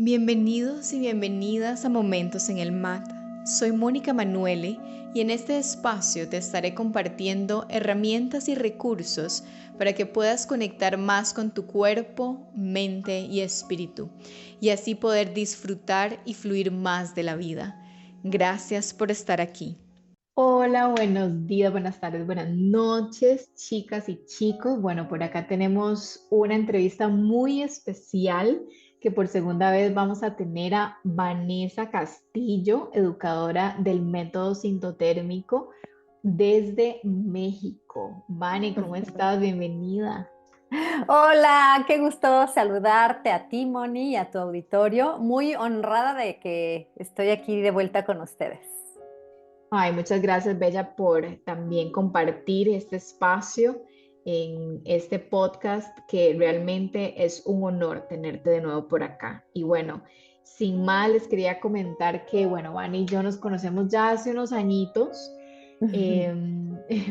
Bienvenidos y bienvenidas a Momentos en el MAT. Soy Mónica Manuele y en este espacio te estaré compartiendo herramientas y recursos para que puedas conectar más con tu cuerpo, mente y espíritu y así poder disfrutar y fluir más de la vida. Gracias por estar aquí. Hola, buenos días, buenas tardes, buenas noches, chicas y chicos. Bueno, por acá tenemos una entrevista muy especial que por segunda vez vamos a tener a Vanessa Castillo, educadora del método sintotérmico desde México. Vane, ¿cómo estás? Bienvenida. Hola, qué gusto saludarte a ti, Moni, y a tu auditorio. Muy honrada de que estoy aquí de vuelta con ustedes. Ay, muchas gracias, Bella, por también compartir este espacio en este podcast, que realmente es un honor tenerte de nuevo por acá. Y bueno, sin más, les quería comentar que, bueno, Vani y yo nos conocemos ya hace unos añitos.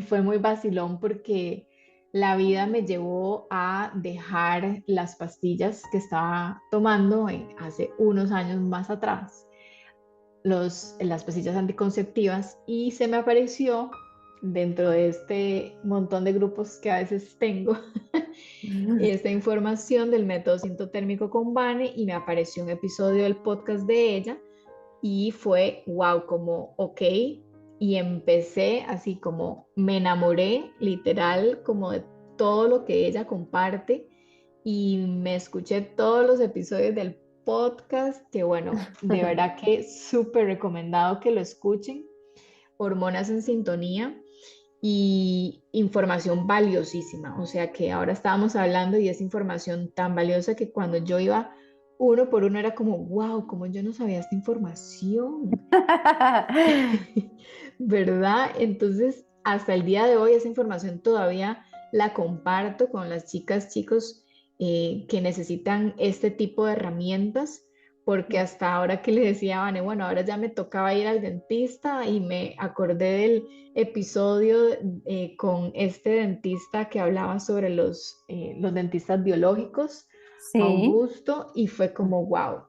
Fue muy vacilón porque la vida me llevó a dejar las pastillas que estaba tomando hace unos años más atrás, las pastillas anticonceptivas, y se me apareció dentro de este montón de grupos que a veces tengo esta información del método sintotérmico con Vane, y me apareció un episodio del podcast de ella y fue wow, como ok, y empecé así como me enamoré literal como de todo lo que ella comparte, y me escuché todos los episodios del podcast, que bueno, de verdad que súper recomendado que lo escuchen. Hormonas en Sintonía, y información valiosísima. O sea que ahora estábamos hablando y es información tan valiosa que cuando yo iba uno por uno era como, wow, como yo no sabía esta información, ¿verdad? Entonces, hasta el día de hoy esa información todavía la comparto con las chicas, chicos, que necesitan este tipo de herramientas, porque hasta ahora que le decía a Vane, bueno, ahora ya me tocaba ir al dentista y me acordé del episodio con este dentista que hablaba sobre los dentistas biológicos, Sí, Augusto, y fue como, wow.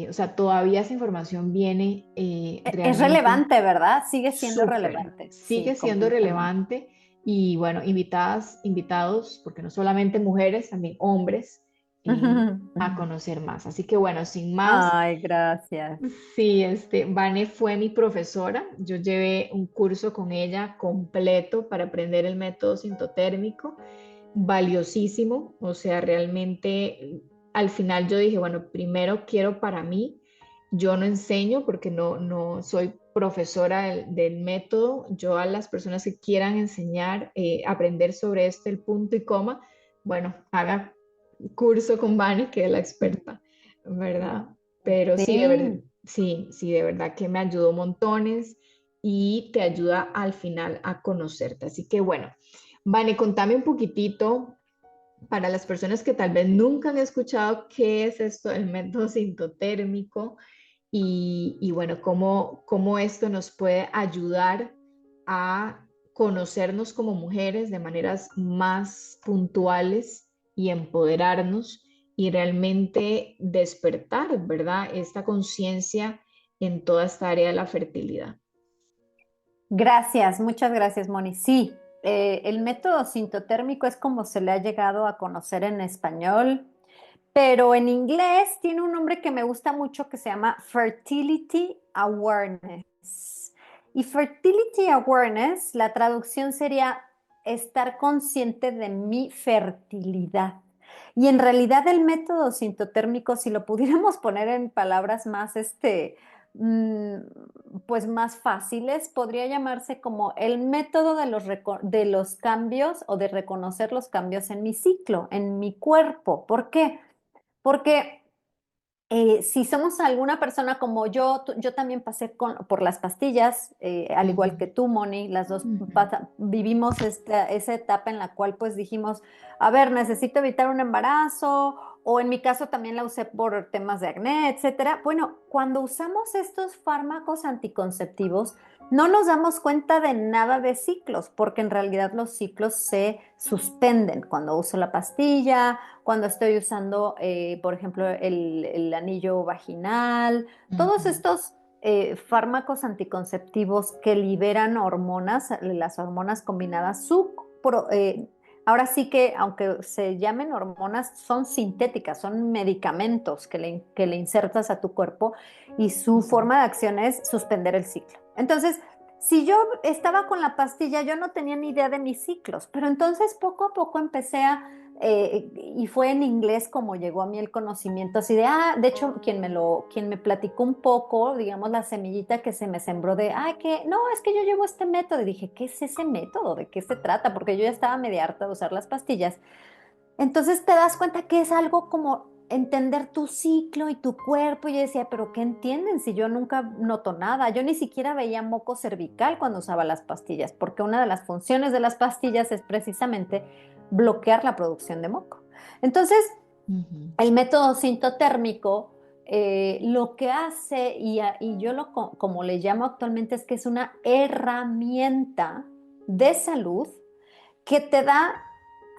O sea, todavía esa información viene es realmente relevante, ¿verdad? Sigue siendo súper, relevante. sigue Sí, siendo completamente. relevante. Y bueno, invitadas, invitados, porque no solamente mujeres, también hombres, a conocer más. Así que bueno, sin más, Ay, gracias. sí, Vane fue mi profesora. Yo llevé un curso con ella completo para aprender el método sintotérmico, valiosísimo. O sea, realmente al final yo dije, bueno, primero quiero para mí. Yo no enseño porque no soy profesora del método. Yo, a las personas que quieran enseñar, aprender sobre esto, el punto y coma, bueno, haga curso con Vane, que es la experta, ¿verdad? Pero sí, Sí. sí, sí, de verdad que me ayudó montones y te ayuda al final a conocerte. Así que bueno, Vane, contame un poquitito para las personas que tal vez nunca han escuchado qué es esto del método sintotérmico, y bueno, cómo esto nos puede ayudar a conocernos como mujeres de maneras más puntuales y empoderarnos y realmente despertar, ¿verdad? Esta conciencia en toda esta área de la fertilidad. Gracias, muchas gracias, Moni. Sí, el método sintotérmico es como se le ha llegado a conocer en español. Pero en inglés tiene un nombre que me gusta mucho que se llama Fertility Awareness. Y Fertility Awareness, la traducción sería estar consciente de mi fertilidad. Y en realidad el método sintotérmico, si lo pudiéramos poner en palabras más, mm, pues más fáciles, podría llamarse como el método de los cambios o de reconocer los cambios en mi ciclo, en mi cuerpo. ¿Por qué? Porque si somos alguna persona como yo, yo también pasé por las pastillas, al igual Ujú, que tú, Moni, las dos ujú, vivimos esa etapa en la cual pues dijimos, a ver, necesito evitar un embarazo o en mi caso también la usé por temas de acné, etcétera. Bueno, cuando usamos estos fármacos anticonceptivos, no nos damos cuenta de nada de ciclos, porque en realidad los ciclos se suspenden cuando uso la pastilla, cuando estoy usando, por ejemplo, el anillo vaginal, todos Ujú. estos fármacos anticonceptivos que liberan hormonas, las hormonas combinadas, ahora sí que, aunque se llamen hormonas, son sintéticas, son medicamentos que le insertas a tu cuerpo y su Ujú. forma de acción es suspender el ciclo. Entonces, si yo estaba con la pastilla, yo no tenía ni idea de mis ciclos, pero entonces poco a poco empecé y fue en inglés como llegó a mí el conocimiento, así de hecho, quien me platicó un poco, digamos, la semillita que se me sembró que, no, es que yo llevo este método, y dije, ¿qué es ese método? ¿De qué se trata? Porque yo ya estaba media harta de usar las pastillas. Entonces te das cuenta que es algo como entender tu ciclo y tu cuerpo. Y yo decía, pero ¿qué entienden si yo nunca noto nada? Yo ni siquiera veía moco cervical cuando usaba las pastillas, porque una de las funciones de las pastillas es precisamente bloquear la producción de moco. Entonces, Ujú. el método sintotérmico lo que hace, y yo como le llamo actualmente, es que es una herramienta de salud que te da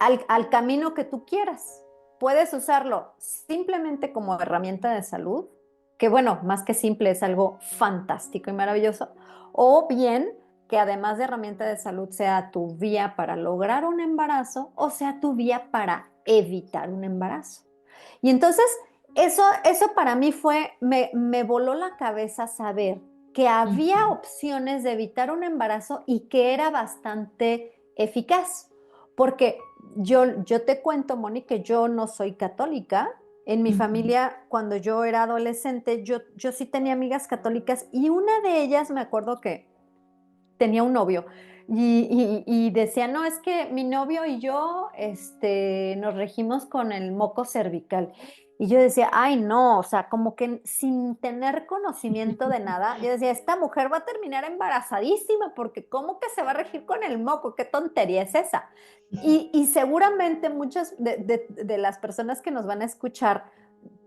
al camino que tú quieras. Puedes usarlo simplemente como herramienta de salud, que bueno, más que simple, es algo fantástico y maravilloso, o bien que además de herramienta de salud sea tu vía para lograr un embarazo o sea tu vía para evitar un embarazo. Y entonces, eso para mí me voló la cabeza saber que había Ujú. opciones de evitar un embarazo y que era bastante eficaz. Porque yo te cuento, Moni, que yo no soy católica. En mi Ujú. familia, cuando yo era adolescente, yo sí tenía amigas católicas y una de ellas me acuerdo que tenía un novio y decía, no, es que mi novio y yo nos regimos con el moco cervical. Y yo decía, ay, no, o sea, como que sin tener conocimiento de nada, yo decía, esta mujer va a terminar embarazadísima porque ¿cómo que se va a regir con el moco? ¿Qué tontería es esa? Y seguramente muchas de las personas que nos van a escuchar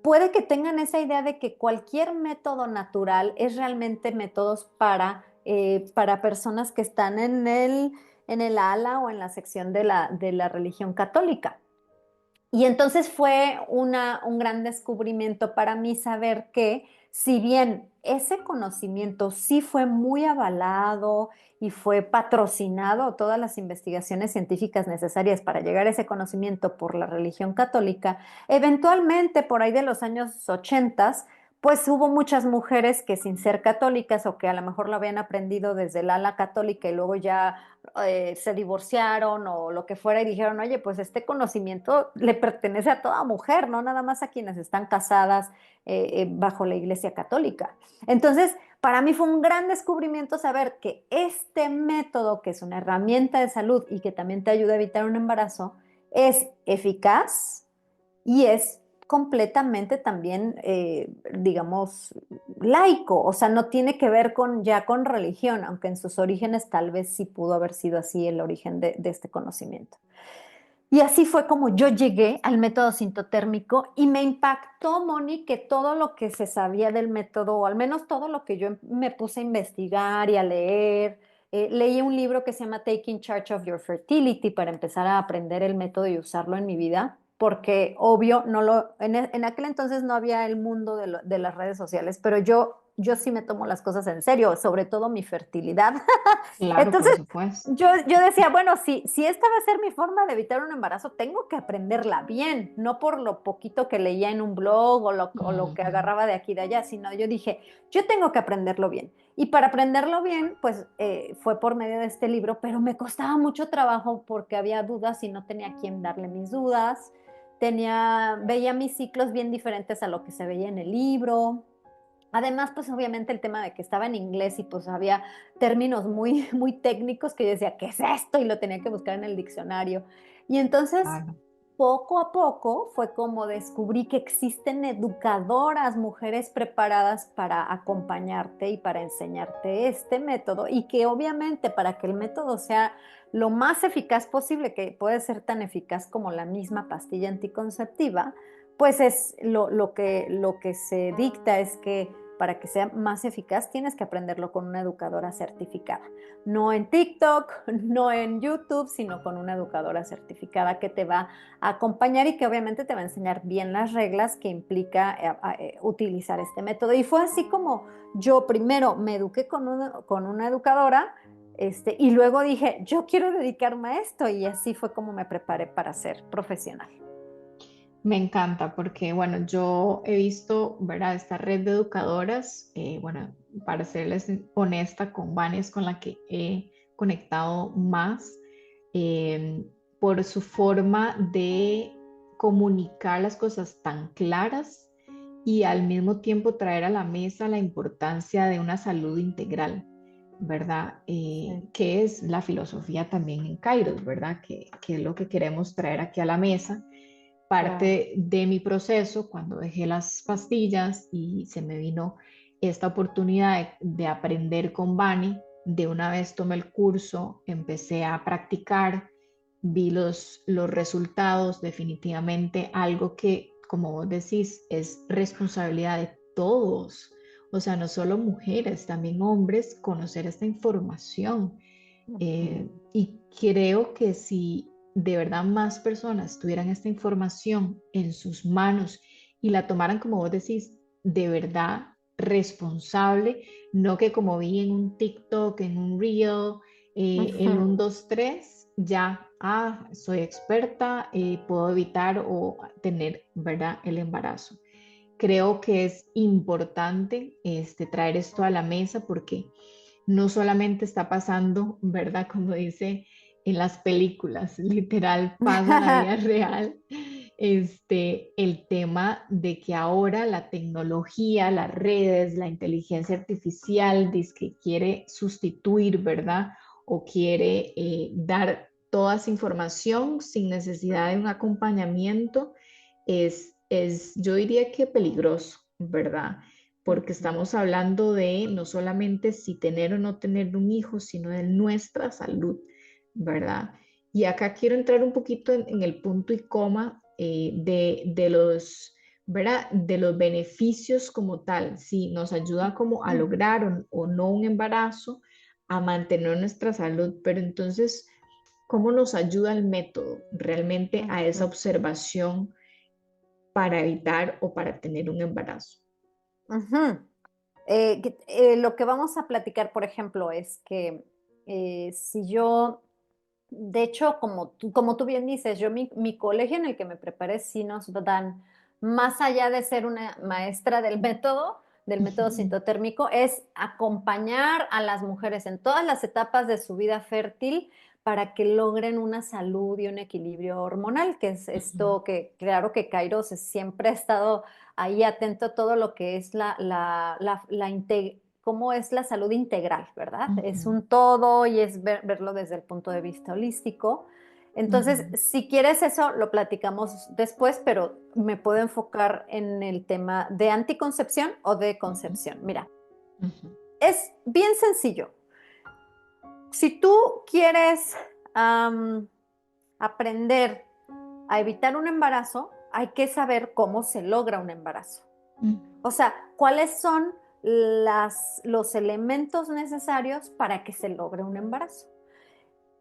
puede que tengan esa idea de que cualquier método natural es realmente métodos para personas que están en el ala o en la sección de la religión católica. Y entonces fue un gran descubrimiento para mí saber que si bien ese conocimiento sí fue muy avalado y fue patrocinado, todas las investigaciones científicas necesarias para llegar a ese conocimiento por la religión católica, eventualmente por ahí de los años 80, pues hubo muchas mujeres que sin ser católicas o que a lo mejor lo habían aprendido desde el ala católica y luego ya se divorciaron o lo que fuera y dijeron, oye, pues este conocimiento le pertenece a toda mujer, no nada más a quienes están casadas bajo la Iglesia Católica. Entonces, para mí fue un gran descubrimiento saber que este método, que es una herramienta de salud y que también te ayuda a evitar un embarazo, es eficaz y es completamente también, digamos, laico, o sea, no tiene que ver ya con religión, aunque en sus orígenes tal vez sí pudo haber sido así el origen de este conocimiento. Y así fue como yo llegué al método sintotérmico y me impactó, Moni, que todo lo que se sabía del método, o al menos todo lo que yo me puse a investigar y a leer, leí un libro que se llama Taking Charge of Your Fertility para empezar a aprender el método y usarlo en mi vida, porque obvio, en aquel entonces no había el mundo de las redes sociales, pero yo sí me tomo las cosas en serio, sobre todo mi fertilidad. Claro, por Entonces, supuesto. yo decía, bueno, si esta va a ser mi forma de evitar un embarazo, tengo que aprenderla bien, no por lo poquito que leía en un blog o lo que Ujú. agarraba de aquí y de allá, sino yo dije, yo tengo que aprenderlo bien. Y para aprenderlo bien, pues fue por medio de este libro, pero me costaba mucho trabajo porque había dudas y no tenía a quién darle mis dudas. Veía mis ciclos bien diferentes a lo que se veía en el libro. Además, pues obviamente el tema de que estaba en inglés y pues había términos muy, muy técnicos que yo decía, ¿qué es esto? Y lo tenía que buscar en el diccionario. Y entonces, Claro. poco a poco fue como descubrí que existen educadoras, mujeres preparadas para acompañarte y para enseñarte este método y que obviamente para que el método sea lo más eficaz posible, que puede ser tan eficaz como la misma pastilla anticonceptiva, Pues es lo que se dicta es que para que sea más eficaz tienes que aprenderlo con una educadora certificada. No en TikTok, no en YouTube, sino con una educadora certificada que te va a acompañar y que obviamente te va a enseñar bien las reglas que implica utilizar este método. Y fue así como yo primero me eduqué con una educadora, y luego dije, yo quiero dedicarme a esto, y así fue como me preparé para ser profesional. Me encanta porque, bueno, yo he visto, ¿verdad? Esta red de educadoras, bueno, para serles honesta, con Vani es con la que he conectado más eh, por su forma de comunicar las cosas tan claras y al mismo tiempo traer a la mesa la importancia de una salud integral, ¿verdad? Sí. Que es la filosofía también en Kairos, ¿verdad? Que es lo que queremos traer aquí a la mesa. Claro. Parte de mi proceso, cuando dejé las pastillas y se me vino esta oportunidad de aprender con Bani, de una vez tomé el curso, empecé a practicar, vi los resultados, definitivamente algo que, como vos decís, es responsabilidad de todos, o sea, no solo mujeres, también hombres, conocer esta información. Ujú. Y creo que si de verdad más personas tuvieran esta información en sus manos y la tomaran, como vos decís, de verdad responsable, no que como vi en un TikTok, en un Reel, el Ujú. 1, 2, 3, ya, soy experta, puedo evitar o tener, ¿verdad?, el embarazo. Creo que es importante traer esto a la mesa porque no solamente está pasando, ¿verdad? Como dice en las películas, literal pasa en la vida real, el tema de que ahora la tecnología, las redes, la inteligencia artificial, dice que quiere sustituir, ¿verdad? O quiere dar toda esa información sin necesidad de un acompañamiento, yo diría que peligroso, ¿verdad? Porque Ujú. estamos hablando de no solamente si tener o no tener un hijo, sino de nuestra salud, ¿verdad? Y acá quiero entrar un poquito en el punto y coma de los, ¿verdad? De los beneficios como tal, si nos ayuda como a Ujú. lograr o no un embarazo, a mantener nuestra salud, pero entonces, ¿cómo nos ayuda el método realmente a esa Ujú. observación para evitar o para tener un embarazo? Ujú. Lo que vamos a platicar, por ejemplo, es que si yo, de hecho, como tú bien dices, yo mi colegio en el que me preparé sí nos dan, más allá de ser una maestra del método sintotérmico, es acompañar a las mujeres en todas las etapas de su vida fértil para que logren una salud y un equilibrio hormonal, que es esto que, claro que Kairos siempre ha estado ahí atento a todo lo que es cómo es la salud integral, ¿verdad? Es Ujú, un todo y es verlo desde el punto de vista holístico. Entonces, ujú, si quieres eso, lo platicamos después, pero me puedo enfocar en el tema de anticoncepción o de ujú, concepción. Mira, ujú, es bien sencillo. Si tú quieres aprender a evitar un embarazo, hay que saber cómo se logra un embarazo. ujú, O sea, ¿cuáles son los elementos necesarios para que se logre un embarazo?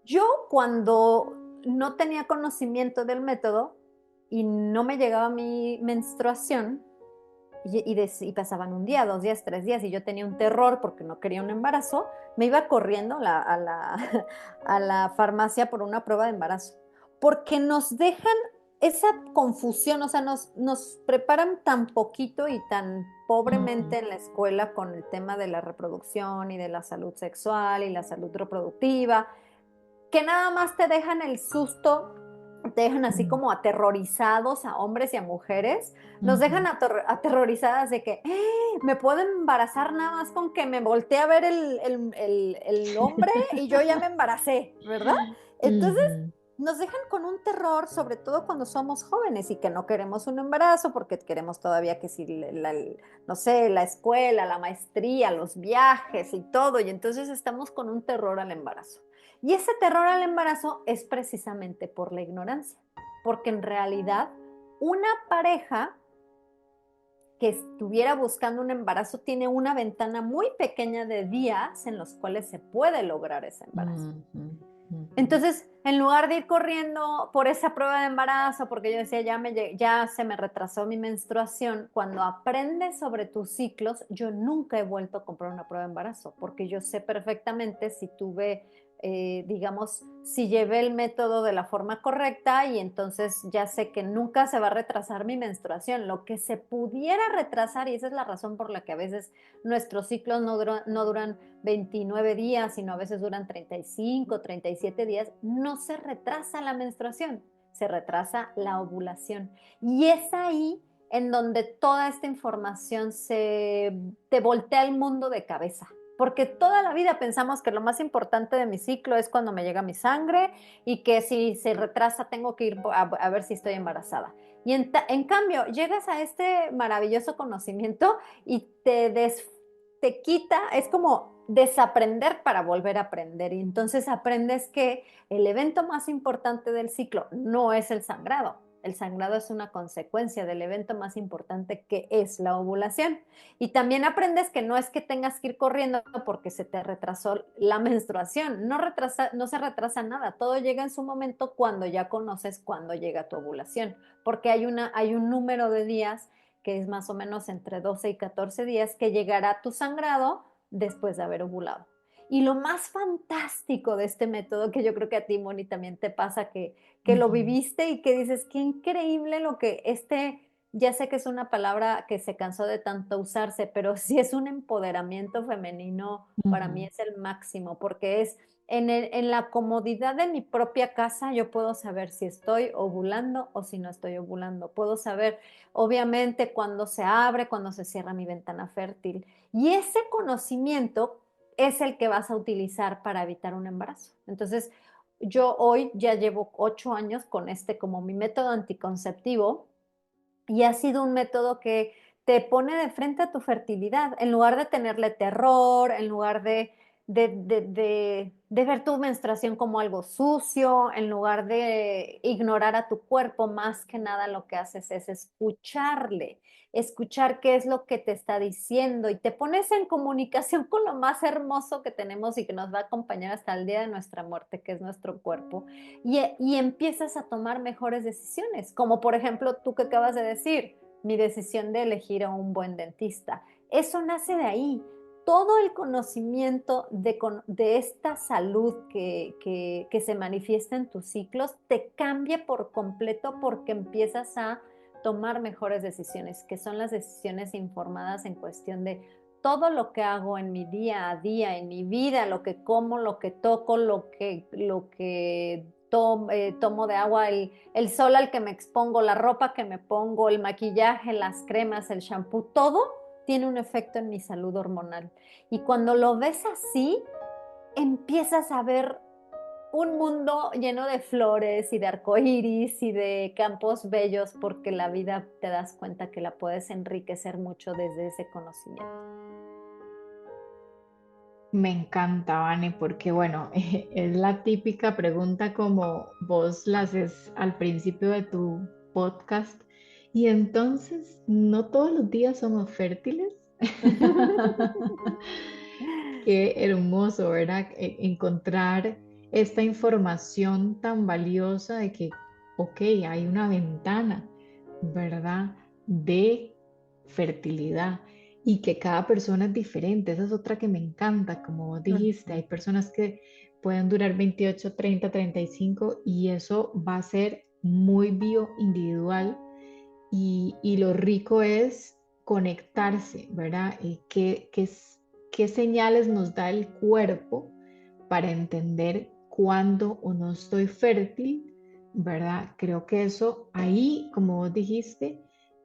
Yo cuando no tenía conocimiento del método y no me llegaba mi menstruación y pasaban un día, 2 días, 3 días y yo tenía un terror porque no quería un embarazo, me iba corriendo a la farmacia por una prueba de embarazo. Porque nos dejan esa confusión, o sea, nos preparan tan poquito y tan ujú, pobremente en la escuela con el tema de la reproducción y de la salud sexual y la salud reproductiva, que nada más te dejan el susto, te dejan así ujú, como aterrorizados a hombres y a mujeres, nos dejan ujú, aterrorizadas de que me puedo embarazar nada más con que me voltee a ver el hombre y yo ya me embaracé, ¿verdad? Entonces ujú, nos dejan con un terror, sobre todo cuando somos jóvenes y que no queremos un embarazo porque queremos todavía que si, no sé, la escuela, la maestría, los viajes y todo, y entonces estamos con un terror al embarazo. Y ese terror al embarazo es precisamente por la ignorancia, porque en realidad una pareja que estuviera buscando un embarazo tiene una ventana muy pequeña de días en los cuales se puede lograr ese embarazo. Entonces, en lugar de ir corriendo por esa prueba de embarazo, porque yo decía, ya se me retrasó mi menstruación, cuando aprendes sobre tus ciclos, yo nunca he vuelto a comprar una prueba de embarazo, porque yo sé perfectamente si tuve, digamos, si llevé el método de la forma correcta y entonces ya sé que nunca se va a retrasar mi menstruación. Lo que se pudiera retrasar, y esa es la razón por la que a veces nuestros ciclos no duran 29 días, sino a veces duran 35, 37 días, no se retrasa la menstruación, se retrasa la ovulación. Y es ahí en donde toda esta información te voltea el mundo de cabeza. Porque toda la vida pensamos que lo más importante de mi ciclo es cuando me llega mi sangre y que si se retrasa tengo que ir a ver si estoy embarazada. Y en cambio, llegas a este maravilloso conocimiento y te quita, es como desaprender para volver a aprender. Y entonces aprendes que el evento más importante del ciclo no es el sangrado. El sangrado es una consecuencia del evento más importante que es la ovulación. Y también aprendes que no es que tengas que ir corriendo porque se te retrasó la menstruación. No se retrasa nada. Todo llega en su momento cuando ya conoces cuándo llega tu ovulación. Porque hay un número de días que es más o menos entre 12 y 14 días, que llegará tu sangrado después de haber ovulado. Y lo más fantástico de este método, que yo creo que a ti, Moni, también te pasa, que lo viviste y que dices, qué increíble lo que ya sé que es una palabra que se cansó de tanto usarse, pero sí es un empoderamiento femenino, para mí es el máximo, porque es en la comodidad de mi propia casa, yo puedo saber si estoy ovulando o si no estoy ovulando. Puedo saber, obviamente, cuándo se abre, cuándo se cierra mi ventana fértil. Y ese conocimiento es el que vas a utilizar para evitar un embarazo. Entonces, yo hoy ya llevo 8 años con como mi método anticonceptivo y ha sido un método que te pone de frente a tu fertilidad, en lugar de tenerle terror, en lugar de ver tu menstruación como algo sucio, en lugar de ignorar a tu cuerpo, más que nada lo que haces es escuchar qué es lo que te está diciendo y te pones en comunicación con lo más hermoso que tenemos y que nos va a acompañar hasta el día de nuestra muerte, que es nuestro cuerpo, y empiezas a tomar mejores decisiones, como por ejemplo tú que acabas de decir, mi decisión de elegir a un buen dentista. Eso nace de ahí. Todo el conocimiento de esta salud que se manifiesta en tus ciclos te cambia por completo porque empiezas a tomar mejores decisiones, que son las decisiones informadas en cuestión de todo lo que hago en mi día a día, en mi vida, lo que como, lo que toco, lo que tomo de agua, el sol al que me expongo, la ropa que me pongo, el maquillaje, las cremas, el shampoo, todo tiene un efecto en mi salud hormonal. Y cuando lo ves así, empiezas a ver un mundo lleno de flores y de arcoíris y de campos bellos, porque la vida te das cuenta que la puedes enriquecer mucho desde ese conocimiento. Me encanta, Vane, porque bueno, es la típica pregunta como vos la haces al principio de tu podcast. Y entonces, ¿no todos los días somos fértiles? Qué hermoso, ¿verdad? Encontrar esta información tan valiosa de que, ok, hay una ventana, ¿verdad? De fertilidad y que cada persona es diferente. Esa es otra que me encanta, como vos dijiste, hay personas que pueden durar 28, 30, 35 y eso va a ser muy bioindividual y lo rico es conectarse, ¿verdad? ¿Qué señales nos da el cuerpo para entender cuándo o no estoy fértil, ¿verdad? Creo que eso ahí, como vos dijiste,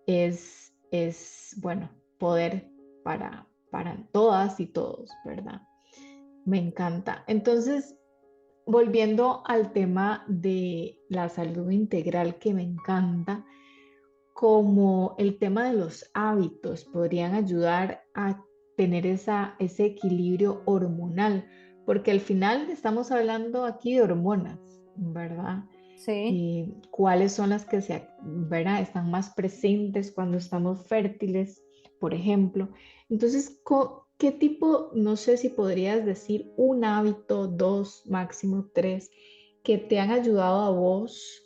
es bueno, poder para todas y todos, ¿verdad? Me encanta. Entonces, volviendo al tema de la salud integral que me encanta, como el tema de los hábitos podrían ayudar a tener ese equilibrio hormonal, porque al final estamos hablando aquí de hormonas, ¿verdad? Sí. cuáles son las que ¿verdad? Están más presentes cuando estamos fértiles, por ejemplo. Entonces, ¿qué tipo, no sé si podrías decir un hábito, dos, máximo tres, que te han ayudado a vos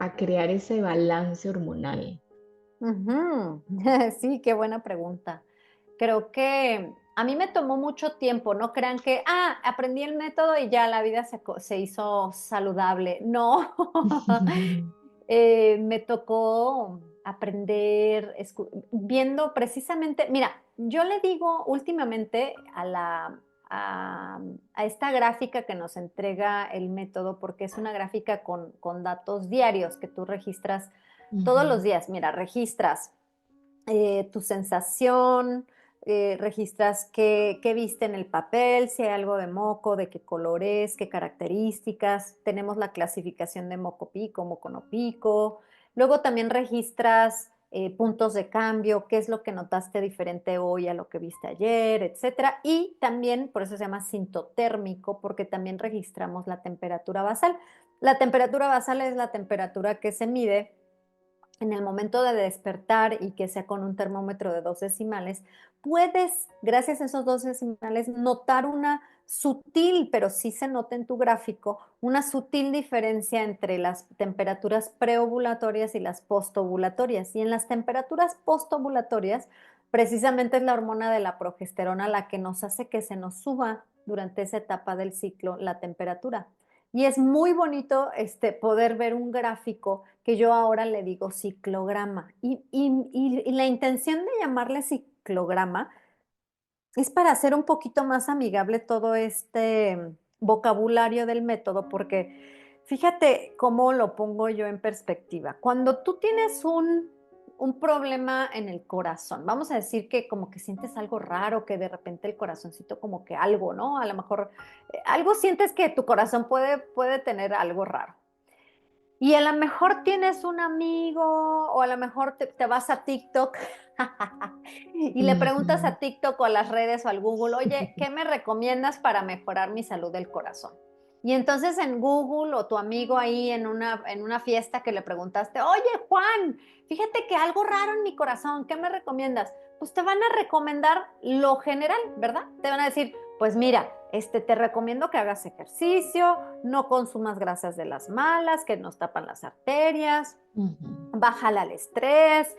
a crear ese balance hormonal? Ujú. Sí, qué buena pregunta. Creo que a mí me tomó mucho tiempo, no crean que, aprendí el método y ya la vida se hizo saludable. No, me tocó aprender viendo precisamente, mira, yo le digo últimamente a esta gráfica que nos entrega el método, porque es una gráfica con datos diarios que tú registras todos los Ujú, días. Mira, registras tu sensación, registras qué viste en el papel, si hay algo de moco, de qué color es, qué características. Tenemos la clasificación de moco pico, moco no pico. Luego también registras puntos de cambio, qué es lo que notaste diferente hoy a lo que viste ayer, etcétera. Y también, por eso se llama sintotérmico, porque también registramos la temperatura basal. La temperatura basal es la temperatura que se mide en el momento de despertar y que sea con un termómetro de 2 decimales, puedes, gracias a esos 2 decimales, notar una sutil, pero sí se nota en tu gráfico, una sutil diferencia entre las temperaturas preovulatorias y las postovulatorias. Y en las temperaturas postovulatorias, precisamente es la hormona de la progesterona la que nos hace que se nos suba durante esa etapa del ciclo la temperatura. Y es muy bonito poder ver un gráfico que yo ahora le digo ciclograma. Y la intención de llamarle ciclograma es para hacer un poquito más amigable todo este vocabulario del método, porque fíjate cómo lo pongo yo en perspectiva. Cuando tú tienes un problema en el corazón, vamos a decir que como que sientes algo raro, que de repente el corazoncito como que algo, ¿no? A lo mejor algo sientes que tu corazón puede tener algo raro. Y a lo mejor tienes un amigo o a lo mejor te vas a TikTok y le preguntas ujú. a TikTok o a las redes o al Google, oye, ¿qué me recomiendas para mejorar mi salud del corazón? Y entonces en Google o tu amigo ahí en una fiesta que le preguntaste, oye, Juan, fíjate que algo raro en mi corazón, ¿qué me recomiendas? Pues te van a recomendar lo general, ¿verdad? Te van a decir, pues mira, te recomiendo que hagas ejercicio, no consumas grasas de las malas, que nos tapan las arterias, Ujú, bájale al estrés,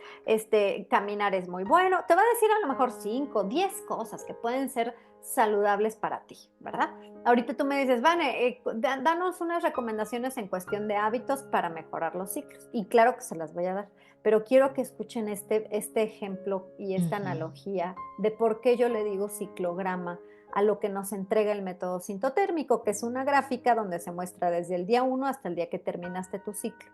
caminar es muy bueno. Te va a decir a lo mejor 5, 10 cosas que pueden ser saludables para ti, ¿verdad? Ahorita tú me dices, Vane, danos unas recomendaciones en cuestión de hábitos para mejorar los ciclos. Y claro que se las voy a dar, pero quiero que escuchen este ejemplo y esta ujú. analogía de por qué yo le digo ciclograma a lo que nos entrega el método sintotérmico, que es una gráfica donde se muestra desde el día 1 hasta el día que terminaste tu ciclo,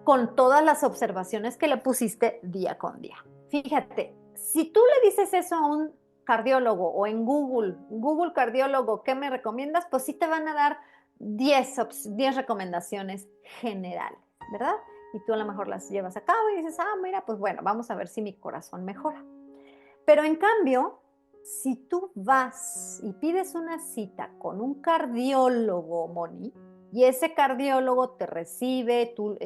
con todas las observaciones que le pusiste día con día. Fíjate, si tú le dices eso a un cardiólogo o en Google cardiólogo, ¿qué me recomiendas? Pues sí te van a dar 10 recomendaciones generales, ¿verdad? Y tú a lo mejor las llevas a cabo y dices, mira, pues bueno, vamos a ver si mi corazón mejora. Pero en cambio, si tú vas y pides una cita con un cardiólogo, Moni, y ese cardiólogo te recibe, tú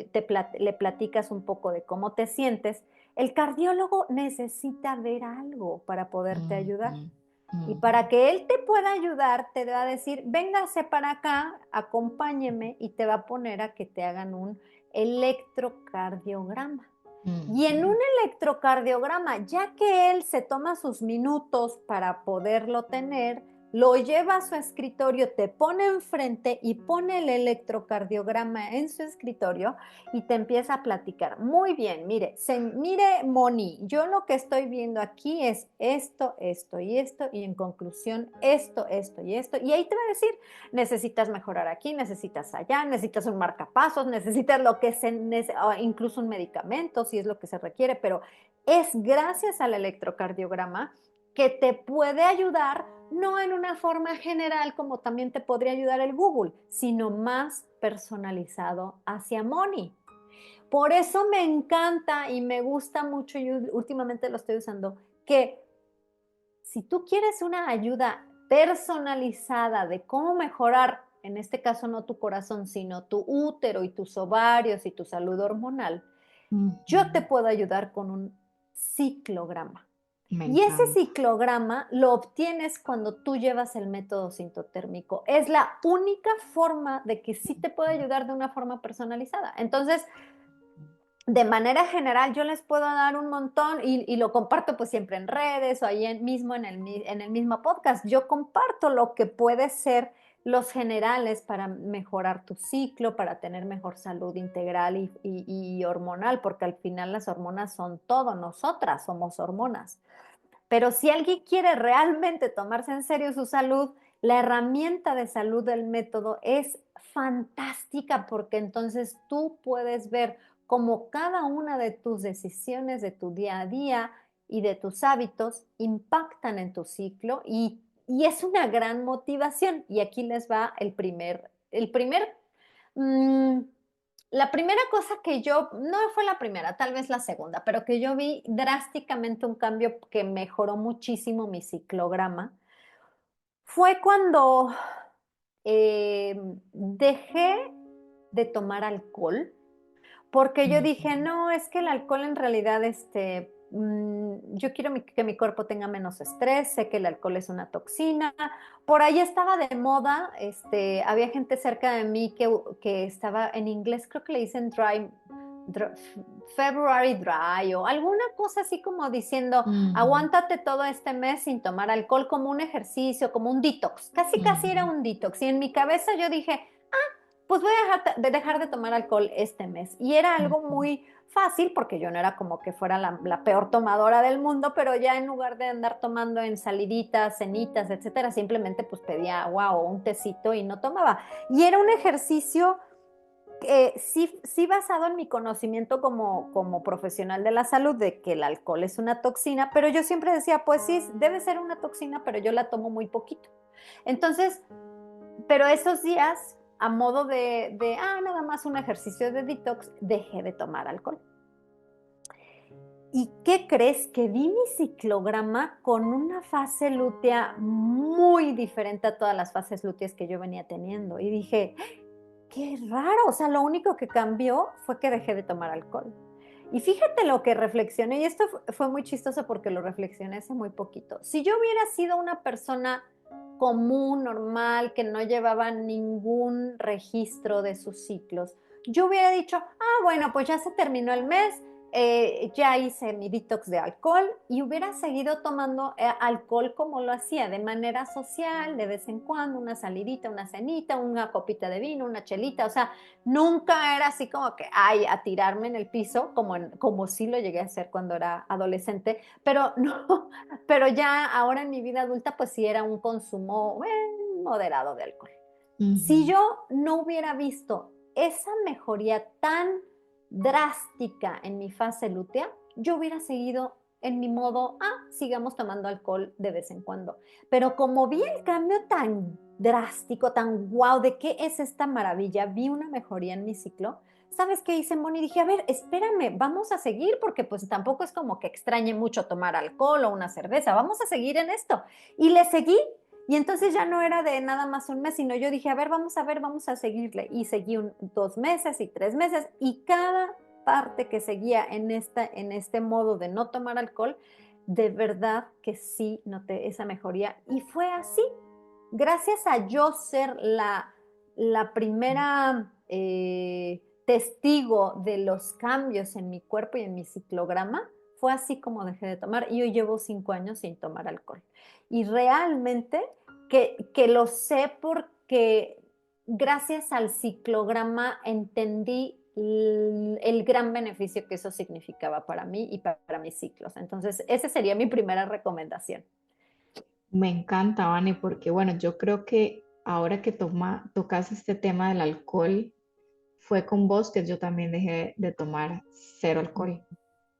le platicas un poco de cómo te sientes, el cardiólogo necesita ver algo para poderte ayudar. Ujú, Y ujú, para que él te pueda ayudar, te va a decir, véngase para acá, acompáñeme y te va a poner a que te hagan un electrocardiograma. Y en un ujú, electrocardiograma, ya que él se toma sus minutos para poderlo tener, lo lleva a su escritorio, te pone enfrente y pone el electrocardiograma en su escritorio y te empieza a platicar. Muy bien, mire, Moni, yo lo que estoy viendo aquí es esto, esto y esto, y en conclusión, esto, esto y esto. Y ahí te va a decir, necesitas mejorar aquí, necesitas allá, necesitas un marcapasos, necesitas lo que incluso un medicamento, si es lo que se requiere, pero es gracias al electrocardiograma que te puede ayudar, no en una forma general como también te podría ayudar el Google, sino más personalizado hacia Moni. Por eso me encanta y me gusta mucho, y últimamente lo estoy usando, que si tú quieres una ayuda personalizada de cómo mejorar en este caso no tu corazón, sino tu útero y tus ovarios y tu salud hormonal, yo te puedo ayudar con un ciclograma. Me Y ese encanta. ciclograma lo obtienes cuando tú llevas el método sintotérmico. Es la única forma de que sí te puede ayudar de una forma personalizada. Entonces, de manera general, yo les puedo dar un montón y lo comparto pues siempre en redes o ahí mismo en el mismo podcast. Yo comparto lo que puede ser los generales para mejorar tu ciclo, para tener mejor salud integral y hormonal, porque al final las hormonas son todo, nosotras somos hormonas. Pero si alguien quiere realmente tomarse en serio su salud, la herramienta de salud del método es fantástica porque entonces tú puedes ver cómo cada una de tus decisiones de tu día a día y de tus hábitos impactan en tu ciclo y es una gran motivación. Y aquí les va mm, la primera cosa que yo, no fue la primera, tal vez la segunda, pero que yo vi drásticamente un cambio que mejoró muchísimo mi ciclograma, fue cuando dejé de tomar alcohol porque yo dije, no, es que el alcohol en realidad, yo quiero que mi cuerpo tenga menos estrés, sé que el alcohol es una toxina. Por ahí estaba de moda, había gente cerca de mí que estaba en inglés, creo que le dicen dry, February dry o alguna cosa así como diciendo, aguántate todo este mes sin tomar alcohol como un ejercicio, como un detox. Casi, casi era un detox. Y en mi cabeza yo dije, pues voy a dejar de tomar alcohol este mes. Y era algo muy fácil porque yo no era como que fuera la peor tomadora del mundo, pero ya en lugar de andar tomando en saliditas, cenitas, etcétera, simplemente pues pedía agua o un tecito y no tomaba. Y era un ejercicio sí basado en mi conocimiento como profesional de la salud de que el alcohol es una toxina, pero yo siempre decía, pues sí, debe ser una toxina, pero yo la tomo muy poquito. Entonces, pero esos días, a modo nada más un ejercicio de detox, dejé de tomar alcohol. ¿Y qué crees? Que vi mi ciclograma con una fase lútea muy diferente a todas las fases lúteas que yo venía teniendo. Y dije, qué raro, o sea, lo único que cambió fue que dejé de tomar alcohol. Y fíjate lo que reflexioné, y esto fue muy chistoso porque lo reflexioné hace muy poquito. Si yo hubiera sido una persona común, normal, que no llevaba ningún registro de sus ciclos, yo hubiera dicho, bueno, pues ya se terminó el mes, ya hice mi detox de alcohol y hubiera seguido tomando alcohol como lo hacía, de manera social, de vez en cuando, una salidita, una cenita, una copita de vino, una chelita, o sea, nunca era así como que, a tirarme en el piso, como sí lo llegué a hacer cuando era adolescente, pero no, pero ya ahora en mi vida adulta, pues sí era un consumo moderado de alcohol. Si yo no hubiera visto esa mejoría tan drástica en mi fase lútea, yo hubiera seguido en mi modo, sigamos tomando alcohol de vez en cuando. Pero como vi el cambio tan drástico, tan guau, de qué es esta maravilla, vi una mejoría en mi ciclo. ¿Sabes qué hice, Moni? Dije, a ver, espérame, vamos a seguir porque pues tampoco es como que extrañe mucho tomar alcohol o una cerveza, vamos a seguir en esto. Y le seguí y entonces ya no era de nada más un mes, sino yo dije, a ver, vamos a seguirle. Y seguí 2 meses y 3 meses y cada parte que seguía en este modo de no tomar alcohol, de verdad que sí noté esa mejoría. Y fue así, gracias a yo ser la primera testigo de los cambios en mi cuerpo y en mi ciclograma, fue así como dejé de tomar y hoy llevo 5 años sin tomar alcohol. Y realmente que lo sé porque gracias al ciclograma entendí el gran beneficio que eso significaba para mí y para mis ciclos. Entonces, esa sería mi primera recomendación. Me encanta, Vane, porque bueno, yo creo que ahora que tocas este tema del alcohol, fue con vos que yo también dejé de tomar cero alcohol.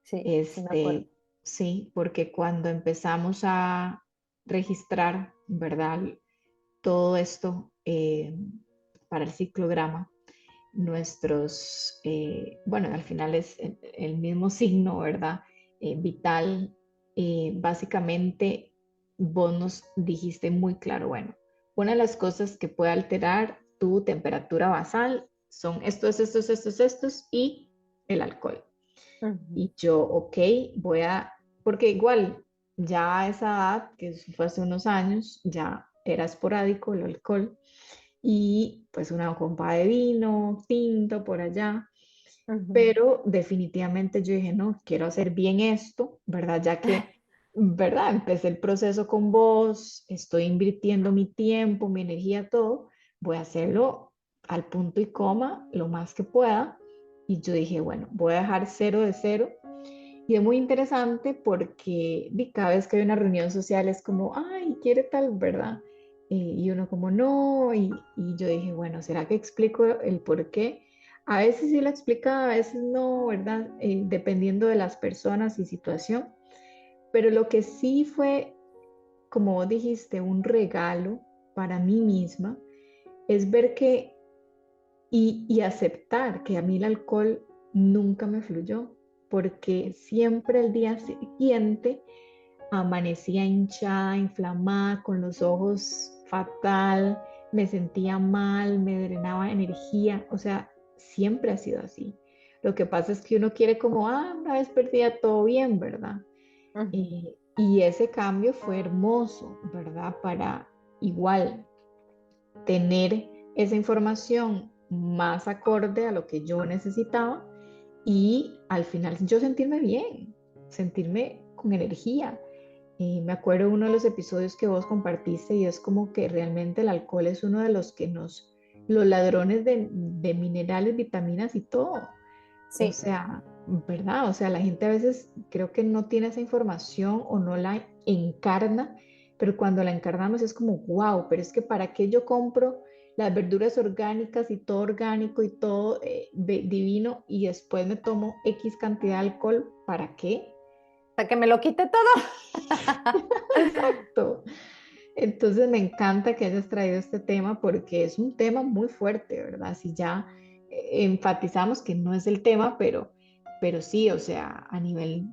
Sí, sí me acuerdo. Sí, porque cuando empezamos a registrar, ¿verdad? Todo esto para el ciclograma, bueno, al final es el mismo signo, ¿verdad? Vital. Básicamente, vos nos dijiste muy claro, bueno, una de las cosas que puede alterar tu temperatura basal son estos y el alcohol. Y yo, ok, porque igual ya a esa edad, que fue hace unos años, ya era esporádico el alcohol y pues una copa de vino, tinto por allá, pero definitivamente yo dije, no, quiero hacer bien esto, ¿verdad? Ya que, ¿verdad? Empecé el proceso con vos, estoy invirtiendo mi tiempo, mi energía, todo, voy a hacerlo al punto y coma lo más que pueda. Y yo dije, bueno, voy a dejar cero de cero. Y es muy interesante porque cada vez que hay una reunión social es como, ay, quiere tal, ¿verdad? Y uno como, no, y yo dije, bueno, ¿será que explico el por qué? A veces sí lo explicaba, a veces no, ¿verdad? Dependiendo de las personas y situación. Pero lo que sí fue, como vos dijiste, un regalo para mí misma, es ver que y aceptar que a mí el alcohol nunca me fluyó, porque siempre el día siguiente amanecía hinchada, inflamada, con los ojos fatal, me sentía mal, me drenaba energía, o sea, siempre ha sido así. Lo que pasa es que uno quiere como, una vez perdida todo bien, ¿verdad? Y ese cambio fue hermoso, ¿verdad? Para igual tener esa información más acorde a lo que yo necesitaba y al final yo sentirme bien, sentirme con energía. Me acuerdo uno de los episodios que vos compartiste y es como que realmente el alcohol es uno de los que los ladrones de minerales, vitaminas y todo. O Sí. sea, ¿verdad? O sea, la gente a veces creo que no tiene esa información o no la encarna, pero cuando la encarnamos es como, wow, pero es que ¿para qué yo compro las verduras orgánicas y todo orgánico y todo divino y después me tomo X cantidad de alcohol? ¿Para qué? Para que me lo quite todo. Exacto. Entonces me encanta que hayas traído este tema porque es un tema muy fuerte, ¿verdad? Si ya enfatizamos que no es el tema, pero sí, o sea, a nivel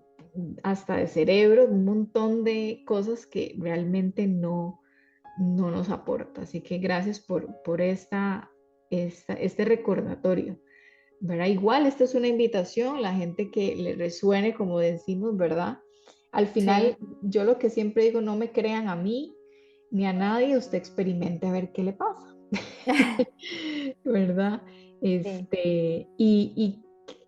hasta de cerebro, un montón de cosas que realmente no nos aporta. Así que gracias por este recordatorio, ¿verdad? Igual, esta es una invitación, la gente que le resuene, como decimos, ¿verdad? Al final, Sí, yo lo que siempre digo, no me crean a mí ni a nadie, usted experimente a ver qué le pasa, ¿verdad? sí,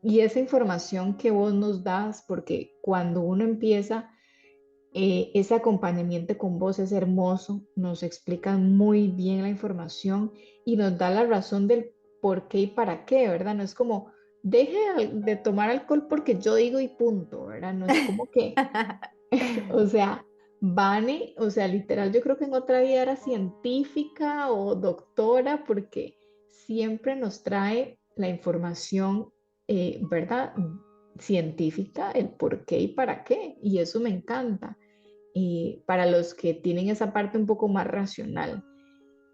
Y esa información que vos nos das, porque cuando uno empieza ese acompañamiento con vos es hermoso, nos explican muy bien la información y nos da la razón del por qué y para qué, ¿verdad? No es como, deje de tomar alcohol porque yo digo y punto, ¿verdad? No es como que, o sea, Vane, o sea, literal, yo creo que en otra vida era científica o doctora porque siempre nos trae la información, ¿verdad? Científica, el por qué y para qué, y eso me encanta para los que tienen esa parte un poco más racional,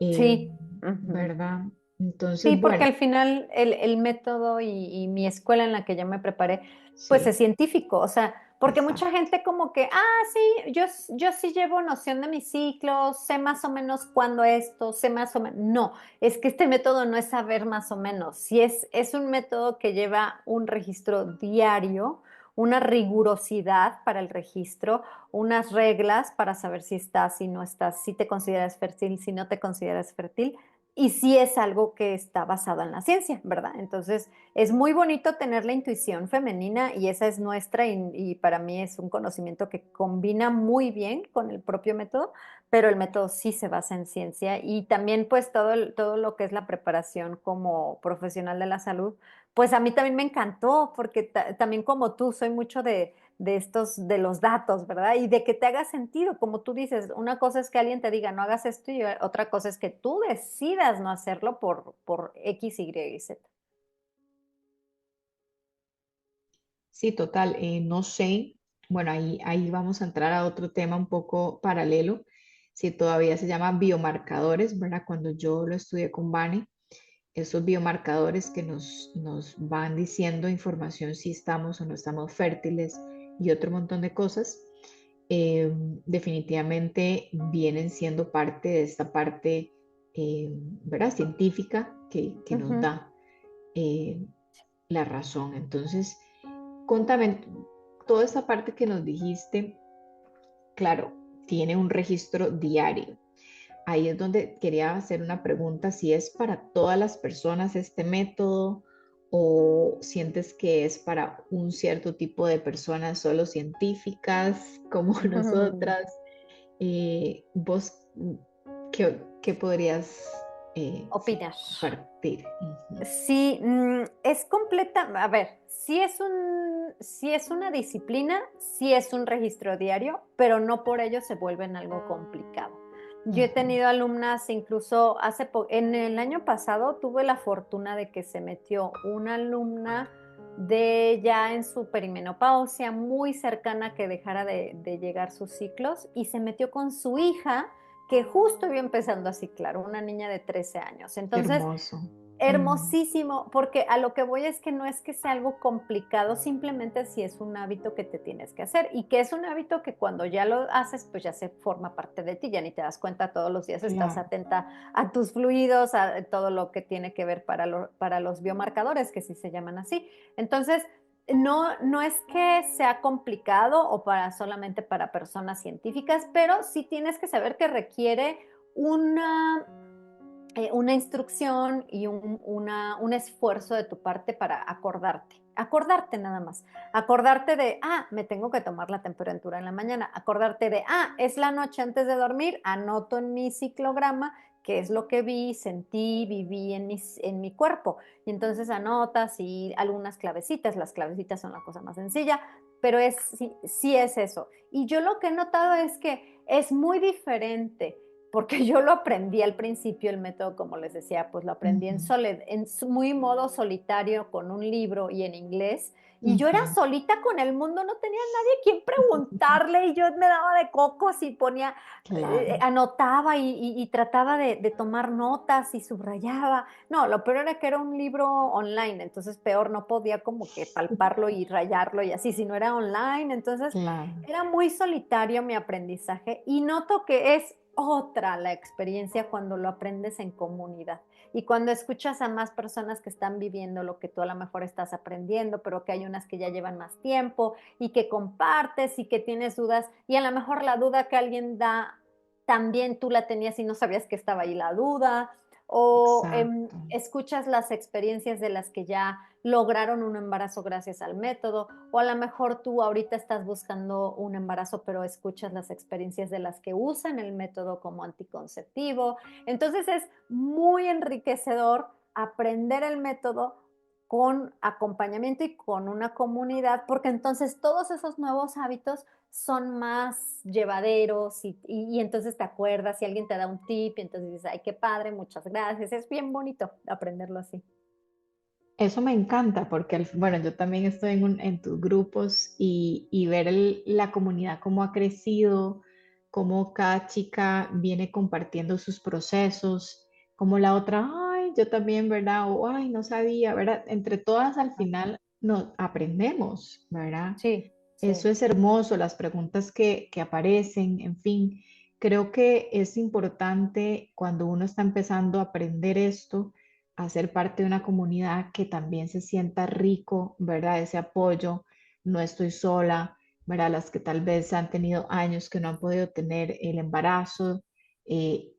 eh, sí. Ujú. ¿verdad? Entonces, Sí, porque bueno, al final el método y mi escuela en la que yo me preparé, pues es sí, científico, o sea, porque mucha exacto. gente como que, sí, yo sí llevo noción de mis ciclos, sé más o menos cuándo esto, sé más o menos. No, es que este método no es saber más o menos, sí es un método que lleva un registro diario, una rigurosidad para el registro, unas reglas para saber si estás, si no estás, si te consideras fértil, si no te consideras fértil y sí es algo que está basado en la ciencia, ¿verdad? Entonces, es muy bonito tener la intuición femenina y esa es nuestra y para mí es un conocimiento que combina muy bien con el propio método, pero el método sí se basa en ciencia y también pues todo lo que es la preparación como profesional de la salud, pues a mí también me encantó porque también como tú soy mucho de estos, de los datos, ¿verdad? Y de que te haga sentido, como tú dices, una cosa es que alguien te diga no hagas esto y otra cosa es que tú decidas no hacerlo por X, Y y Z. Sí, total, no sé, bueno, ahí vamos a entrar a otro tema un poco paralelo, si todavía se llama biomarcadores, ¿verdad? Cuando yo lo estudié con Vane, esos biomarcadores que nos van diciendo información si estamos o no estamos fértiles y otro montón de cosas, definitivamente vienen siendo parte de esta parte, ¿verdad? Científica que nos Ujú. da eh, la razón. Entonces, contame toda esa parte que nos dijiste, claro, tiene un registro diario. Ahí es donde quería hacer una pregunta, si es para todas las personas este método o sientes que es para un cierto tipo de personas, solo científicas como nosotras. ¿Vos qué podrías Opinar. compartir? Ujú. Sí, es completa, a ver, sí es una disciplina, sí es un registro diario, pero no por ello se vuelve en algo complicado. Yo he Ujú. tenido alumnas, incluso en el año pasado tuve la fortuna de que se metió una alumna de ya en su perimenopausia, muy cercana que dejara de llegar sus ciclos, y se metió con su hija que justo iba empezando a ciclar, una niña de 13 años. Qué Entonces, hermoso. Mm. hermosísimo, porque a lo que voy es que no es que sea algo complicado, simplemente si es un hábito que te tienes que hacer y que es un hábito que cuando ya lo haces, pues ya se forma parte de ti, ya ni te das cuenta, todos los días estás Claro. atenta a tus fluidos, a todo lo que tiene que ver para los biomarcadores, que sí se llaman así. Entonces, no es que sea complicado o solamente para personas científicas, pero sí tienes que saber que requiere una una instrucción y un esfuerzo de tu parte para acordarte nada más, acordarte de, me tengo que tomar la temperatura en la mañana, acordarte de, es la noche antes de dormir, anoto en mi ciclograma qué es lo que vi, sentí, viví en mi cuerpo. Y entonces anotas y algunas clavecitas, las clavecitas son la cosa más sencilla, pero sí es eso. Y yo lo que he notado es que es muy diferente porque yo lo aprendí al principio, el método, como les decía, pues lo aprendí Ujú, en muy modo solitario con un libro y en inglés. Y yo era ujú. solita con el mundo, no tenía nadie a quien preguntarle y yo me daba de cocos y ponía, Claro, anotaba y trataba de tomar notas y subrayaba. No, lo peor era que era un libro online, entonces peor, no podía como que palparlo y rayarlo y así, si no era online. Entonces claro. era muy solitario mi aprendizaje y noto que es otra la experiencia cuando lo aprendes en comunidad y cuando escuchas a más personas que están viviendo lo que tú a lo mejor estás aprendiendo, pero que hay unas que ya llevan más tiempo y que compartes y que tienes dudas y a lo mejor la duda que alguien da también tú la tenías y no sabías que estaba ahí la duda o Exacto. escuchas las experiencias de las que ya lograron un embarazo gracias al método o a lo mejor tú ahorita estás buscando un embarazo, pero escuchas las experiencias de las que usan el método como anticonceptivo. Entonces es muy enriquecedor aprender el método con acompañamiento y con una comunidad, porque entonces todos esos nuevos hábitos son más llevaderos y entonces te acuerdas si alguien te da un tip y entonces dices, ay, qué padre, muchas gracias. Es bien bonito aprenderlo así. Eso me encanta porque, bueno, yo también estoy en tus grupos y ver la comunidad cómo ha crecido, cómo cada chica viene compartiendo sus procesos, como la otra, ay, yo también, ¿verdad? O, ay, no sabía, ¿verdad? Entre todas al final nos aprendemos, ¿verdad? Sí, Eso sí. es hermoso, las preguntas que aparecen, en fin, creo que es importante cuando uno está empezando a aprender esto, a ser parte de una comunidad que también se sienta rico, ¿verdad? Ese apoyo, no estoy sola, ¿verdad? Las que tal vez han tenido años que no han podido tener el embarazo,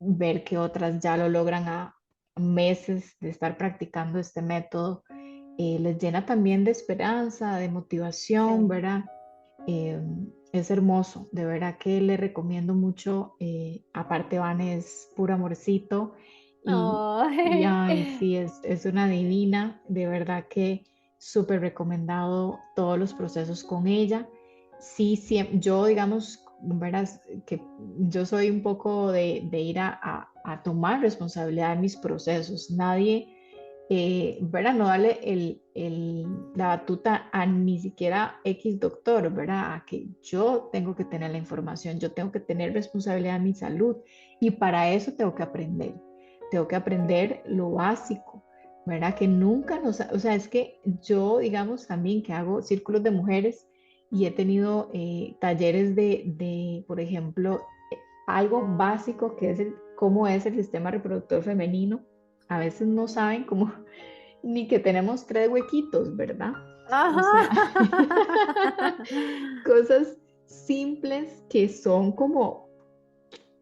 ver que otras ya lo logran a meses de estar practicando este método, les llena también de esperanza, de motivación, Sí. ¿verdad? Eh, es hermoso, de verdad que le recomiendo mucho. Aparte, Van es puro amorcito y Ay. ay, sí, es una divina, de verdad que súper recomendado todos los procesos con ella. Sí, yo, digamos, verás que yo soy un poco de ir a tomar responsabilidad de mis procesos. Nadie ¿verdad? No darle la batuta a ni siquiera X doctor, ¿verdad? A que yo tengo que tener la información, yo tengo que tener responsabilidad de mi salud y para eso tengo que aprender lo básico, ¿verdad? Que nunca o sea, es que yo, digamos, también que hago círculos de mujeres y he tenido talleres por ejemplo, algo básico que es cómo es el sistema reproductor femenino, a veces no saben cómo, ni que tenemos 3 huequitos, ¿verdad? O sea, Ajá. cosas simples que son como,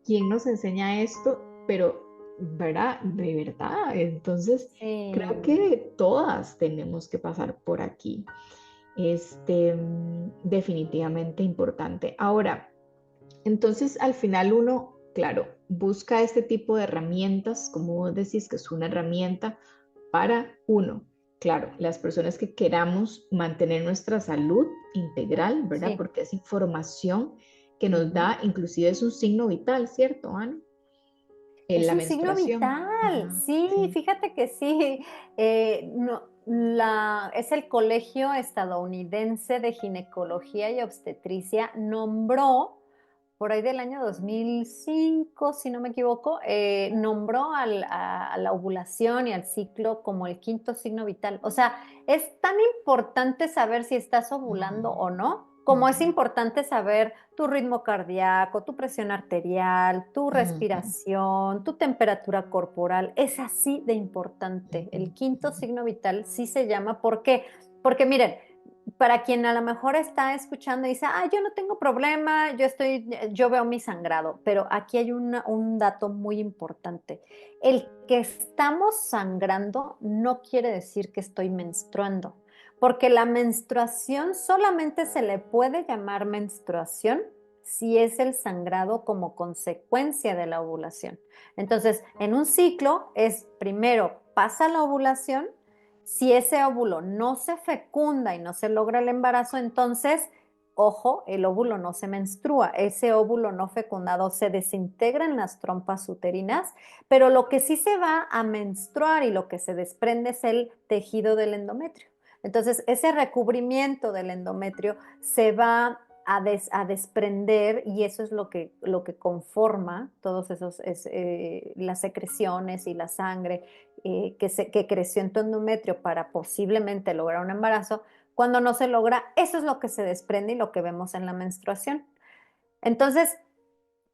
¿quién nos enseña esto? Pero, ¿verdad? De verdad. Entonces, creo Sí. que todas tenemos que pasar por aquí. Definitivamente importante. Ahora, entonces al final uno, claro, busca este tipo de herramientas, como vos decís, que es una herramienta para uno. Claro, las personas que queramos mantener nuestra salud integral, ¿verdad? Sí. Porque es información que nos Ujú. da, inclusive es un signo vital, ¿cierto, Ana? En Es la un signo menstruación. vital, Ajá, sí, sí. fíjate que sí. Es el Colegio Estadounidense de Ginecología y Obstetricia nombró, por ahí del año 2005, si no me equivoco, nombró a la ovulación y al ciclo como el quinto signo vital. O sea, es tan importante saber si estás ovulando o no, como es Ujú, importante saber tu ritmo cardíaco, tu presión arterial, tu ujú, respiración, tu temperatura corporal. Es así de importante. ujú, El quinto signo vital sí se llama. ¿Por qué? Porque miren, para quien a lo mejor está escuchando y dice, ah, yo no tengo problema, yo veo mi sangrado, pero aquí hay un dato muy importante. El que estamos sangrando no quiere decir que estoy menstruando, porque la menstruación solamente se le puede llamar menstruación si es el sangrado como consecuencia de la ovulación. Entonces, en un ciclo es primero pasa la ovulación. Si ese óvulo no se fecunda y no se logra el embarazo, entonces, ojo, el óvulo no se menstrua. Ese óvulo no fecundado se desintegra en las trompas uterinas, pero lo que sí se va a menstruar y lo que se desprende es el tejido del endometrio. Entonces, ese recubrimiento del endometrio se va a desprender y eso es lo que conforma todos esos, las secreciones y la sangre que creció en tu endometrio para posiblemente lograr un embarazo. Cuando no se logra, eso es lo que se desprende y lo que vemos en la menstruación. Entonces,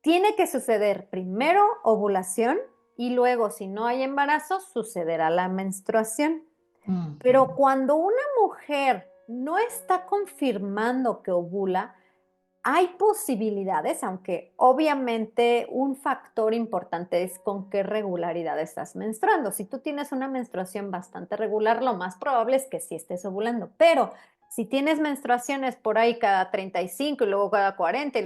tiene que suceder primero ovulación y luego, si no hay embarazo, sucederá la menstruación. Pero ujú, cuando una mujer no está confirmando que ovula, hay posibilidades, aunque obviamente un factor importante es con qué regularidad estás menstruando. Si tú tienes una menstruación bastante regular, lo más probable es que sí estés ovulando, pero si tienes menstruaciones por ahí cada 35 y luego cada 40 y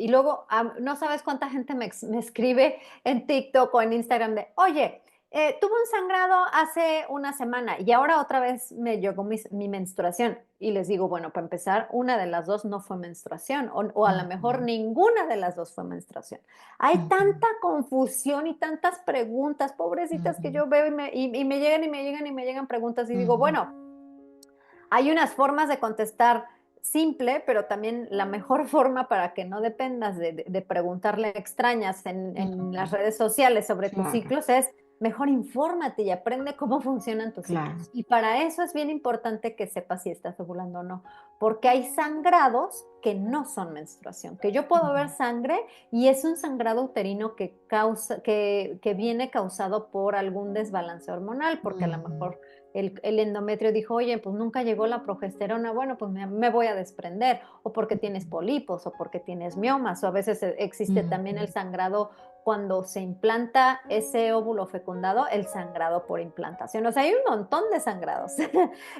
luego no sabes cuánta gente me escribe en TikTok o en Instagram de, oye, tuve un sangrado hace una semana y ahora otra vez me llegó mi menstruación. Y les digo, bueno, para empezar, una de las dos no fue menstruación o a lo mejor ujú, ninguna de las dos fue menstruación. Hay ujú, tanta confusión y tantas preguntas, pobrecitas, que ujú, yo veo y me llegan y me llegan y me llegan preguntas y digo, ujú, bueno, hay unas formas de contestar simple, pero también la mejor forma para que no dependas de preguntarle extrañas en las ujú. redes sociales sobre tus Claro, ciclos es mejor infórmate y aprende cómo funcionan tus claro. ciclos. Y para eso es bien importante que sepas si estás ovulando o no, porque hay sangrados que no son menstruación, que yo puedo ver Ujú, sangre y es un sangrado uterino que viene causado por algún desbalance hormonal, porque a lo ujú, mejor el endometrio dijo, oye, pues nunca llegó la progesterona, bueno, pues me voy a desprender, o porque tienes pólipos, o porque tienes miomas, o a veces existe también el ujú, sangrado cuando se implanta ese óvulo fecundado, el sangrado por implantación. O sea, hay un montón de sangrados.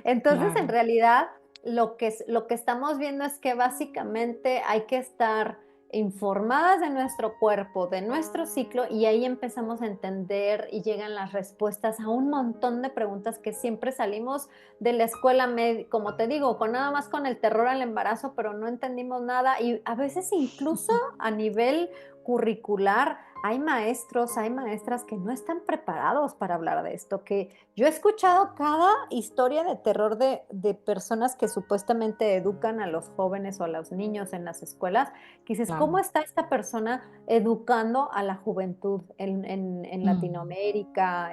Entonces, en claro. realidad, lo que estamos viendo es que básicamente hay que estar informadas de nuestro cuerpo, de nuestro ciclo, y ahí empezamos a entender y llegan las respuestas a un montón de preguntas que siempre salimos de la escuela, como te digo, con nada más con el terror al embarazo, pero no entendimos nada y a veces incluso a nivel curricular hay maestros, hay maestras que no están preparados para hablar de esto, que yo he escuchado cada historia de terror de personas que supuestamente educan a los jóvenes o a los niños en las escuelas que dices, ¿cómo Claro. está esta persona educando a la juventud en Mm, Latinoamérica?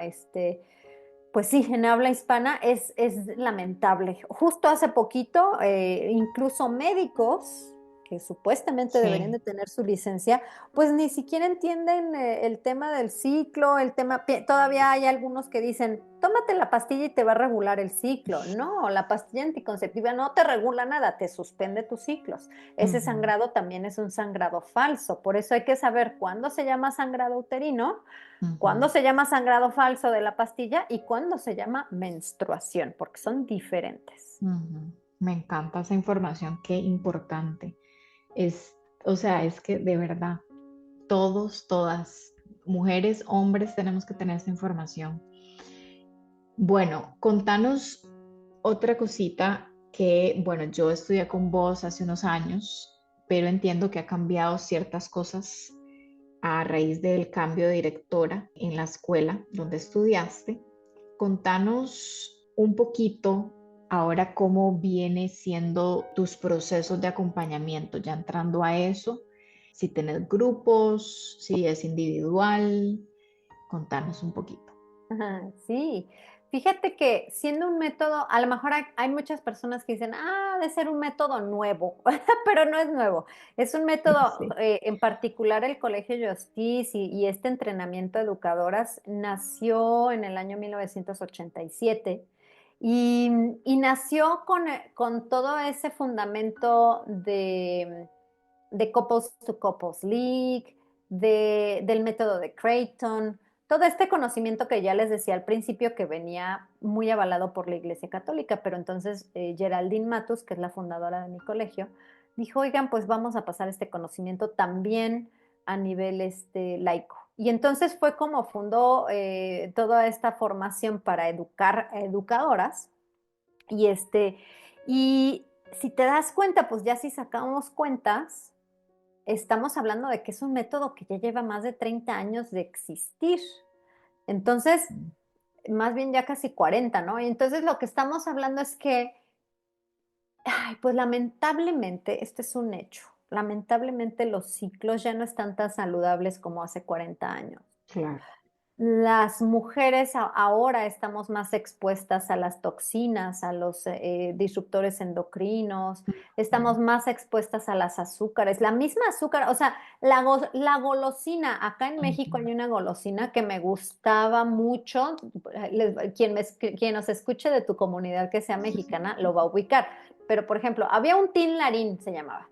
Pues sí, en habla hispana es lamentable. Justo hace poquito, incluso médicos que supuestamente Sí. deberían de tener su licencia, pues ni siquiera entienden el tema del ciclo, todavía hay algunos que dicen, tómate la pastilla y te va a regular el ciclo. No, la pastilla anticonceptiva no te regula nada, te suspende tus ciclos. Ese sangrado también es un sangrado falso, por eso hay que saber cuándo se llama sangrado uterino, cuándo se llama sangrado falso de la pastilla y cuándo se llama menstruación, porque son diferentes. Me encanta esa información, qué importante. O sea, es que de verdad, todos, todas, mujeres, hombres, tenemos que tener esa información. Bueno, contanos otra cosita que, bueno, yo estudié con vos hace unos años, pero entiendo que ha cambiado ciertas cosas a raíz del cambio de directora en la escuela donde estudiaste. Contanos un poquito ahora cómo viene siendo tus procesos de acompañamiento, ya entrando a eso, si tenés grupos, si es individual, contanos un poquito. Ajá, sí, fíjate que siendo un método, a lo mejor hay muchas personas que dicen, ha de ser un método nuevo, pero no es nuevo. Es un método, Sí. en particular el Colegio Justice y este entrenamiento de educadoras nació en el año 1987 y nació con todo ese fundamento de Couples to Couples League, del método de Creighton, todo este conocimiento que ya les decía al principio que venía muy avalado por la Iglesia Católica, pero entonces Geraldine Matus, que es la fundadora de mi colegio, dijo, oigan, pues vamos a pasar este conocimiento también a nivel laico. Y entonces fue como fundó toda esta formación para educar a educadoras y si te das cuenta, pues ya si sacamos cuentas, estamos hablando de que es un método que ya lleva más de 30 años de existir. Entonces, más bien ya casi 40, ¿no? Y entonces lo que estamos hablando es que, ay, pues lamentablemente, este es un hecho. Lamentablemente los ciclos ya no están tan saludables como hace 40 años. Claro. Las mujeres ahora estamos más expuestas a las toxinas, a los disruptores endocrinos, estamos más expuestas a las azúcares, la misma azúcar, o sea, la golosina, acá en México hay una golosina que me gustaba mucho, quien nos escuche de tu comunidad que sea mexicana lo va a ubicar, pero por ejemplo, había un Tin Larín, se llamaba.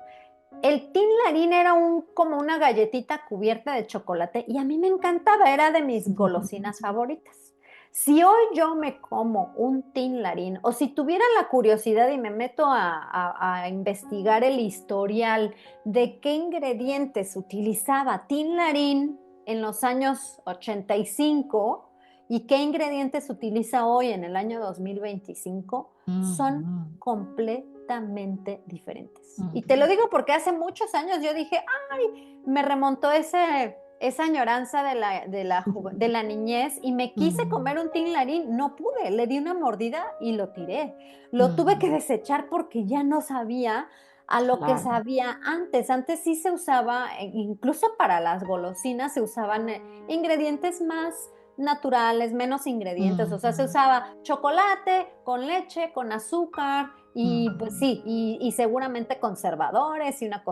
El Tin Larín era como una galletita cubierta de chocolate y a mí me encantaba, era de mis golosinas favoritas. Si hoy yo me como un Tin Larín o si tuviera la curiosidad y me meto a investigar el historial de qué ingredientes utilizaba Tin Larín en los años 85 y qué ingredientes utiliza hoy en el año 2025, son completamente diferentes. Y te lo digo porque hace muchos años yo dije, ay, me remontó esa añoranza de la niñez y me quise comer un Tin Larín, no pude, le di una mordida y lo tiré. Lo tuve que desechar porque ya no sabía a lo que Claro. sabía antes. Antes sí se usaba, incluso para las golosinas se usaban ingredientes más naturales, menos ingredientes, o sea, se usaba chocolate con leche, con azúcar y pues sí, y seguramente conservadores y una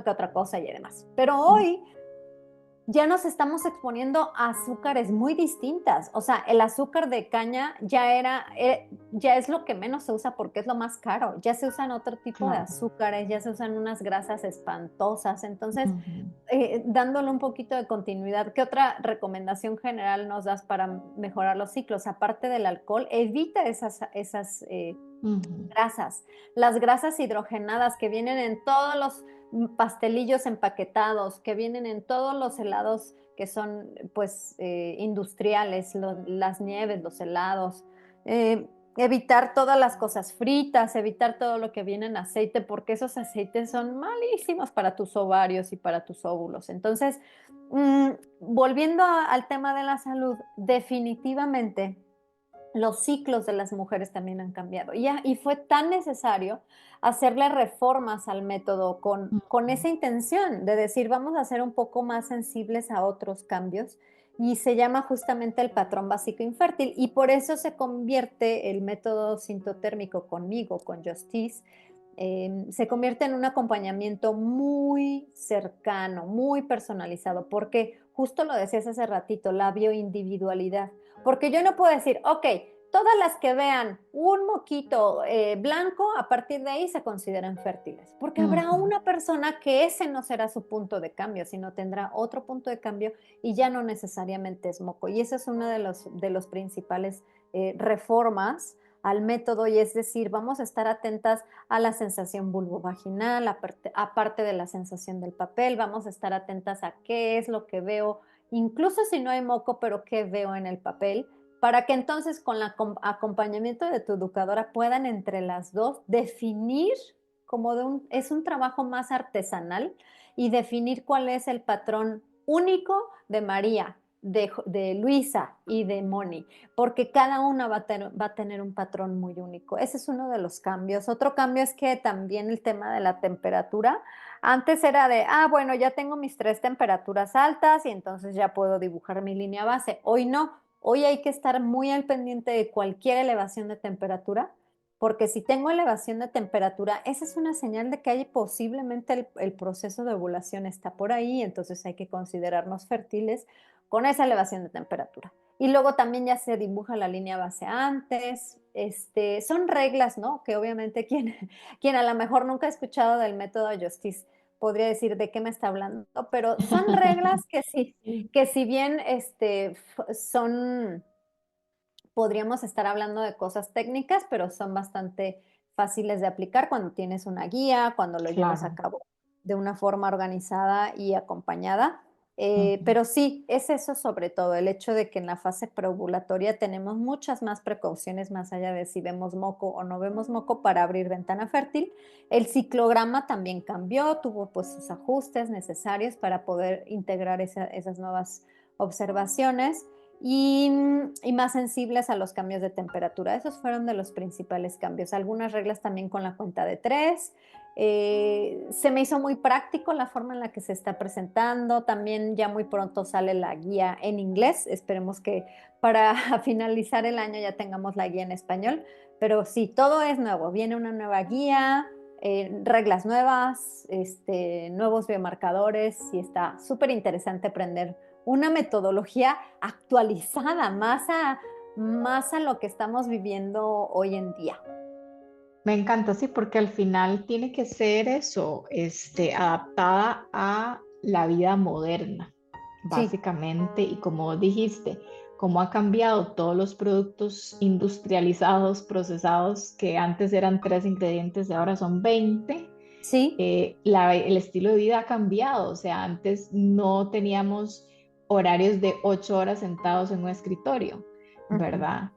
que otra cosa y demás. Pero hoy ya nos estamos exponiendo a azúcares muy distintas. O sea, el azúcar de caña ya es lo que menos se usa porque es lo más caro. Ya se usan otro tipo de Claro. azúcares, ya se usan unas grasas espantosas. Entonces, dándole un poquito de continuidad, ¿qué otra recomendación general nos das para mejorar los ciclos? Aparte del alcohol, evita esas grasas. Las grasas hidrogenadas que vienen en todos los pastelillos empaquetados, que vienen en todos los helados que son pues industriales, las nieves, los helados. Evitar todas las cosas fritas, evitar todo lo que viene en aceite, porque esos aceites son malísimos para tus ovarios y para tus óvulos. Entonces, volviendo al tema de la salud, definitivamente los ciclos de las mujeres también han cambiado. Y fue tan necesario hacerle reformas al método con esa intención de decir, vamos a ser un poco más sensibles a otros cambios. Y se llama justamente el patrón básico infértil. Y por eso se convierte el método sintotérmico conmigo, con Justice, se convierte en un acompañamiento muy cercano, muy personalizado, porque justo lo decías hace ratito, la bioindividualidad. Porque yo no puedo decir, ok, todas las que vean un moquito blanco, a partir de ahí se consideran fértiles, porque habrá Ujú. una persona que ese no será su punto de cambio, sino tendrá otro punto de cambio y ya no necesariamente es moco. Y esa es una de los principales reformas al método, y es decir, vamos a estar atentas a la sensación vulvovaginal, aparte de la sensación del papel, vamos a estar atentas a qué es lo que veo, incluso si no hay moco, pero qué veo en el papel, para que entonces con el acompañamiento de tu educadora puedan entre las dos definir como es un trabajo más artesanal y definir cuál es el patrón único de María, de Luisa y de Moni, porque cada una va a tener un patrón muy único. Ese es uno de los cambios. Otro cambio es que también el tema de la temperatura. Antes era de, bueno, ya tengo mis 3 temperaturas altas y entonces ya puedo dibujar mi línea base. Hoy no. Hoy hay que estar muy al pendiente de cualquier elevación de temperatura, porque si tengo elevación de temperatura, esa es una señal de que hay posiblemente el proceso de ovulación está por ahí, entonces hay que considerarnos fértiles con esa elevación de temperatura. Y luego también ya se dibuja la línea base antes. Son reglas, ¿no? Que obviamente quien a lo mejor nunca ha escuchado del método Justice podría decir de qué me está hablando, pero son reglas que si bien son, podríamos estar hablando de cosas técnicas, pero son bastante fáciles de aplicar cuando tienes una guía, cuando lo llevas a Claro. cabo de una forma organizada y acompañada. Ujú. Pero sí, es eso sobre todo, el hecho de que en la fase preovulatoria tenemos muchas más precauciones más allá de si vemos moco o no vemos moco para abrir ventana fértil. El ciclograma también cambió, tuvo pues sus ajustes necesarios para poder integrar esas nuevas observaciones y más sensibles a los cambios de temperatura. Esos fueron de los principales cambios. Algunas reglas también con la cuenta de 3. Se me hizo muy práctico la forma en la que se está presentando. También ya muy pronto sale la guía en inglés. Esperemos que para finalizar el año ya tengamos la guía en español. Pero sí, todo es nuevo. Viene una nueva guía, reglas nuevas, nuevos biomarcadores y está súper interesante aprender una metodología actualizada, más a lo que estamos viviendo hoy en día. Me encanta, sí, porque al final tiene que ser eso, adaptada a la vida moderna, Sí, básicamente, y como dijiste, cómo ha cambiado todos los productos industrializados, procesados, que antes eran 3 ingredientes y ahora son 20. sí, El estilo de vida ha cambiado, o sea, antes no teníamos horarios de 8 horas sentados en un escritorio, ujú, ¿verdad?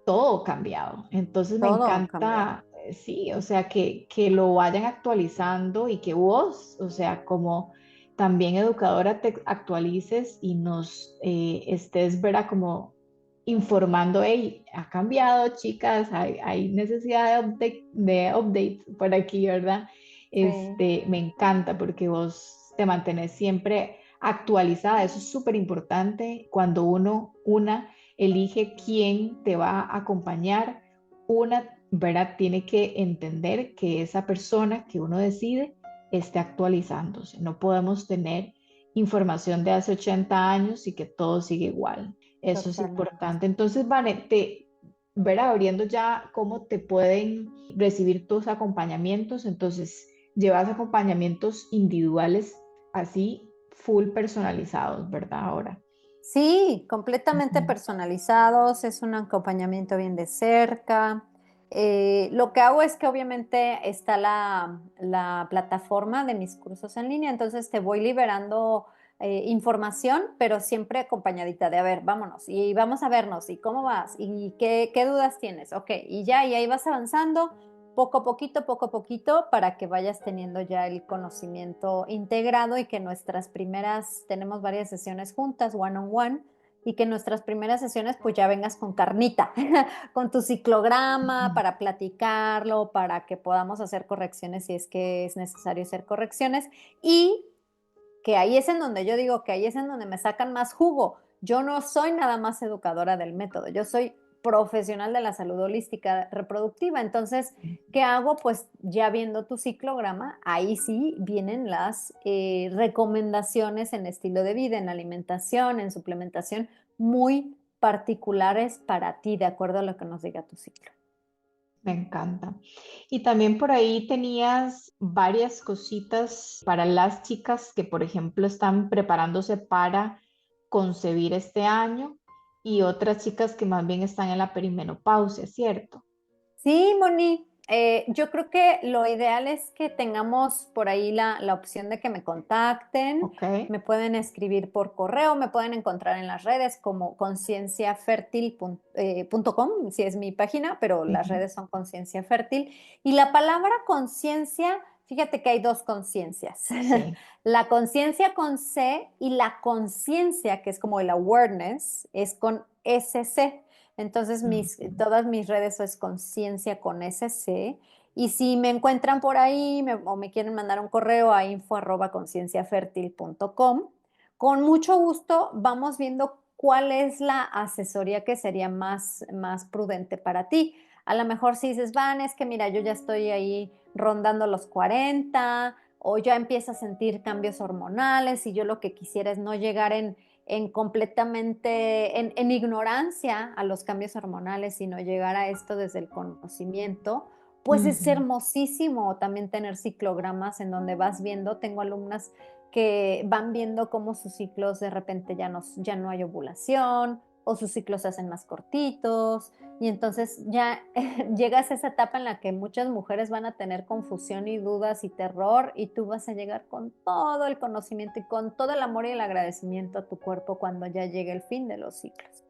Todo ha cambiado. Entonces me todo cambió. encanta, sí, o sea, que lo vayan actualizando y que vos, o sea, como también educadora, te actualices y nos estés, ¿verdad? Como informando, hey, ha cambiado, chicas, hay necesidad de update por aquí, ¿verdad? Sí, Me encanta porque vos te mantenés siempre actualizada. Eso es súper importante cuando una elige quién te va a acompañar. Una, ¿verdad? Tiene que entender que esa persona que uno decide esté actualizándose. No podemos tener información de hace 80 años y que todo sigue igual. Eso es totalmente. importante. Entonces, Vane, ¿verdad? Abriendo ya cómo te pueden recibir tus acompañamientos. Entonces, llevas acompañamientos individuales así, full personalizados, ¿verdad? Ahora. Sí, completamente Ujú. personalizados, es un acompañamiento bien de cerca. Lo que hago es que obviamente está la plataforma de mis cursos en línea, entonces te voy liberando información, pero siempre acompañadita de, a ver, vámonos y vamos a vernos y cómo vas y qué dudas tienes. Ok, y ya, y ahí vas avanzando poco a poquito, para que vayas teniendo ya el conocimiento integrado y que tenemos varias sesiones juntas, one on one, y que nuestras primeras sesiones pues ya vengas con carnita, con tu ciclograma Ujú. para platicarlo, para que podamos hacer correcciones si es que es necesario hacer correcciones y que ahí es en donde yo digo que ahí es en donde me sacan más jugo. Yo no soy nada más educadora del método, yo soy profesional de la salud holística reproductiva. Entonces, ¿qué hago? Pues ya viendo tu ciclograma, ahí sí vienen las recomendaciones en estilo de vida, en alimentación, en suplementación, muy particulares para ti, de acuerdo a lo que nos diga tu ciclo. Me encanta. Y también por ahí tenías varias cositas para las chicas que, por ejemplo, están preparándose para concebir este año y otras chicas que más bien están en la perimenopausia, ¿cierto? Sí, Moni, yo creo que lo ideal es que tengamos por ahí la opción de que me contacten, Ok. me pueden escribir por correo, me pueden encontrar en las redes como concienciafértil.com, si es mi página, pero las Ujú. redes son Conciencia Fértil. Y la palabra conciencia, fíjate que hay dos conciencias, Sí. la conciencia con C y la conciencia, que es como el awareness, es con SC. Entonces, Ujú. todas mis redes es Conciencia con SC. Y si me encuentran por ahí o me quieren mandar un correo a info@concienciafertil.com, con mucho gusto vamos viendo cuál es la asesoría que sería más prudente para ti. A lo mejor si dices, Van, es que mira, yo ya estoy ahí rondando los 40 o ya empiezo a sentir cambios hormonales y yo lo que quisiera es no llegar en completamente, en ignorancia a los cambios hormonales, sino llegar a esto desde el conocimiento, pues es Ujú. hermosísimo también tener ciclogramas en donde vas viendo, tengo alumnas que van viendo cómo sus ciclos de repente ya no hay ovulación o sus ciclos se hacen más cortitos y entonces ya llegas a esa etapa en la que muchas mujeres van a tener confusión y dudas y terror y tú vas a llegar con todo el conocimiento y con todo el amor y el agradecimiento a tu cuerpo cuando ya llegue el fin de los ciclos.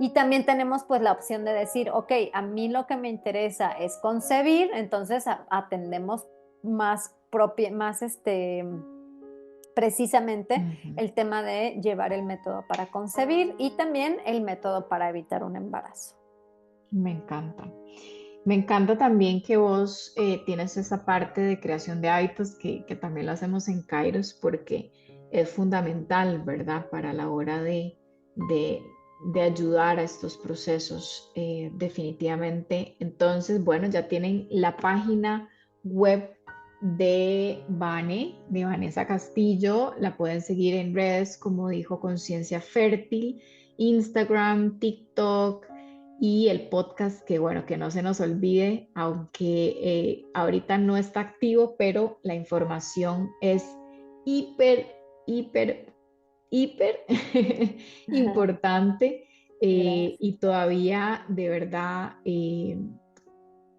Y también tenemos pues la opción de decir, ok, a mí lo que me interesa es concebir, entonces atendemos más precisamente Ujú. el tema de llevar el método para concebir y también el método para evitar un embarazo. Me encanta. Me encanta también que vos tienes esa parte de creación de hábitos que también lo hacemos en Kairos porque es fundamental, ¿verdad? Para la hora de, de ayudar a estos procesos, definitivamente. Entonces, bueno, ya tienen la página web de Vanessa Castillo. La pueden seguir en redes, como dijo, Conciencia Fértil, Instagram, TikTok y el podcast, que bueno, que no se nos olvide, aunque ahorita no está activo, pero la información es hiper, hiper, hiper importante, Gracias. y todavía de verdad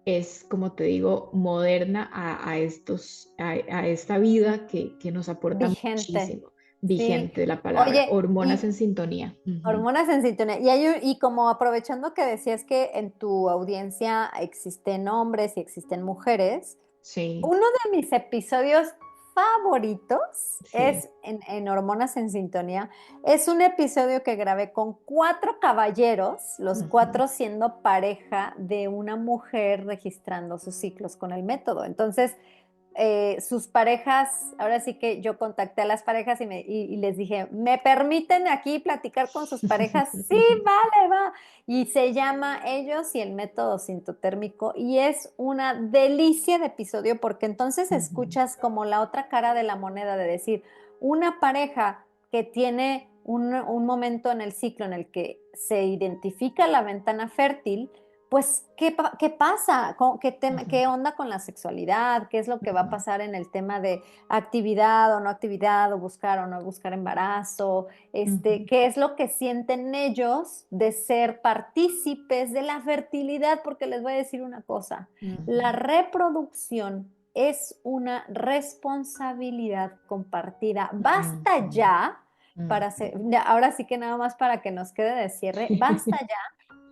es, como te digo, moderna a esta vida que nos aporta Vigente. muchísimo. Sí. Vigente la palabra, Oye, hormonas y en sintonía. Ujú. hormonas en sintonía. Y como aprovechando que decías que en tu audiencia existen hombres y existen mujeres, Sí, uno de mis episodios favoritos sí. es en Hormonas en Sintonía. Es un episodio que grabé con 4 caballeros, los Ujú. 4 siendo pareja de una mujer registrando sus ciclos con el método. Entonces, sus parejas, ahora sí que yo contacté a las parejas y les dije, ¿me permiten aquí platicar con sus parejas? Sí, vale, va. Y se llama Ellos y el método sintotérmico y es una delicia de episodio porque entonces Ujú. escuchas como la otra cara de la moneda de decir, una pareja que tiene un momento en el ciclo en el que se identifica la ventana fértil, pues, ¿qué pasa? Ujú. ¿Qué onda con la sexualidad? ¿Qué es lo que va a Ujú. pasar en el tema de actividad o no actividad, o no buscar embarazo? Ujú. ¿Qué es lo que sienten ellos de ser partícipes de la fertilidad? Porque les voy a decir una cosa, la Ujú. reproducción es una responsabilidad compartida. Basta Ujú. ya ahora sí que nada más para que nos quede de cierre, basta ya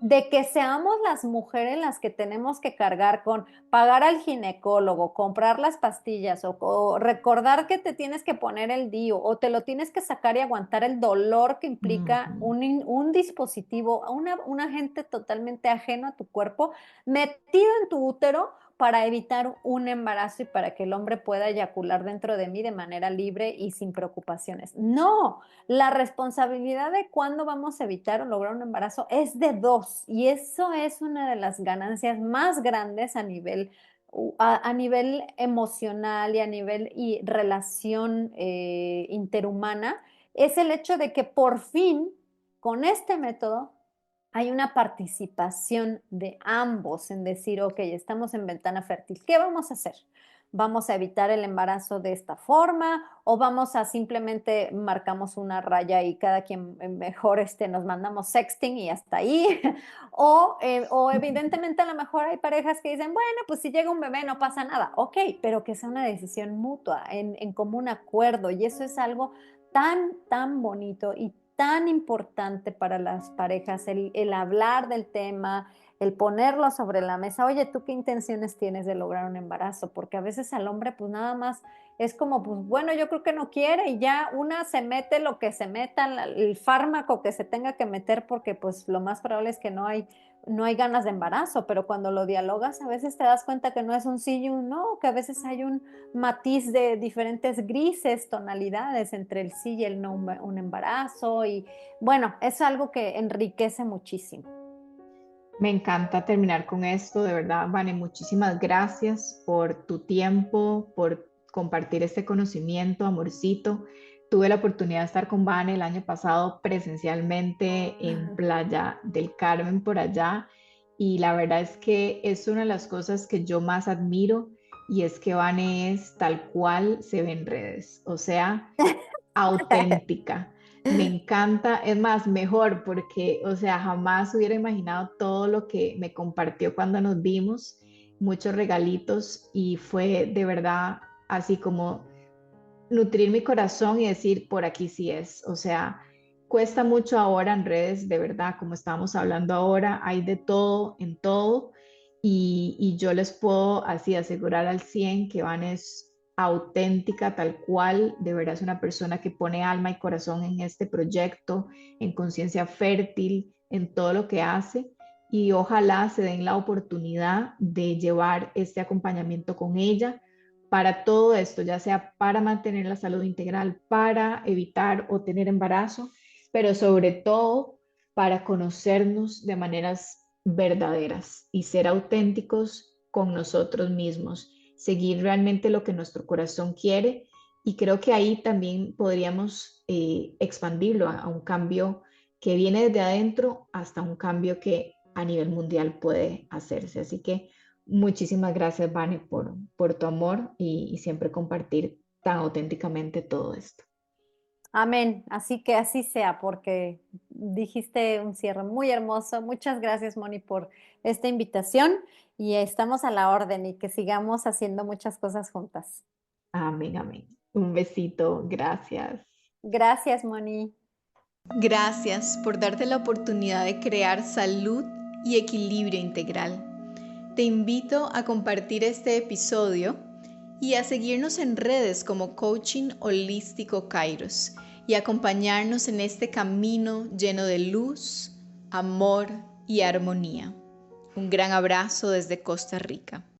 de que seamos las mujeres las que tenemos que cargar con pagar al ginecólogo, comprar las pastillas o recordar que te tienes que poner el DIU o te lo tienes que sacar y aguantar el dolor que implica Ujú. un dispositivo, un agente totalmente ajeno a tu cuerpo metido en tu útero para evitar un embarazo y para que el hombre pueda eyacular dentro de mí de manera libre y sin preocupaciones. No, la responsabilidad de cuándo vamos a evitar o lograr un embarazo es de dos y eso es una de las ganancias más grandes a nivel emocional y a nivel y relación interhumana, es el hecho de que por fin con este método hay una participación de ambos en decir, ok, estamos en ventana fértil, ¿qué vamos a hacer? ¿Vamos a evitar el embarazo de esta forma o vamos a simplemente marcamos una raya y cada quien mejor nos mandamos sexting y hasta ahí? O evidentemente a lo mejor hay parejas que dicen, bueno, pues si llega un bebé no pasa nada, ok, pero que sea una decisión mutua, en común acuerdo y eso es algo tan bonito y tan importante para las parejas, el hablar del tema, el ponerlo sobre la mesa. Oye, ¿tú qué intenciones tienes de lograr un embarazo? Porque a veces al hombre pues nada más es como, pues bueno, yo creo que no quiere y ya una se mete lo que se meta, el fármaco que se tenga que meter porque pues lo más probable es que no hay ganas de embarazo, pero cuando lo dialogas a veces te das cuenta que no es un sí y un no, que a veces hay un matiz de diferentes grises, tonalidades entre el sí y el no un embarazo y bueno, es algo que enriquece muchísimo. Me encanta terminar con esto, de verdad, Vane, muchísimas gracias por tu tiempo, por compartir este conocimiento, amorcito. Tuve la oportunidad de estar con Vane el año pasado presencialmente en Playa del Carmen por allá y la verdad es que es una de las cosas que yo más admiro y es que Vane es tal cual se ve en redes, o sea, auténtica. Me encanta, es más, mejor porque, o sea, jamás hubiera imaginado todo lo que me compartió cuando nos vimos, muchos regalitos y fue de verdad así como nutrir mi corazón y decir, por aquí sí es. O sea, cuesta mucho ahora en redes, de verdad, como estamos hablando ahora, hay de todo en todo y yo les puedo así asegurar al 100 que Van es auténtica, tal cual, de verdad es una persona que pone alma y corazón en este proyecto, en conciencia fértil, en todo lo que hace y ojalá se den la oportunidad de llevar este acompañamiento con ella para todo esto, ya sea para mantener la salud integral, para evitar o tener embarazo, pero sobre todo para conocernos de maneras verdaderas y ser auténticos con nosotros mismos, seguir realmente lo que nuestro corazón quiere y creo que ahí también podríamos expandirlo a un cambio que viene desde adentro hasta un cambio que a nivel mundial puede hacerse. Así que muchísimas gracias, Vane, por tu amor y siempre compartir tan auténticamente todo esto. Amén. Así que así sea, porque dijiste un cierre muy hermoso. Muchas gracias, Moni, por esta invitación y estamos a la orden y que sigamos haciendo muchas cosas juntas. Amén, amén. Un besito, gracias. Gracias, Moni. Gracias por darte la oportunidad de crear salud y equilibrio integral. Te invito a compartir este episodio y a seguirnos en redes como Coaching Holístico Kairos y acompañarnos en este camino lleno de luz, amor y armonía. Un gran abrazo desde Costa Rica.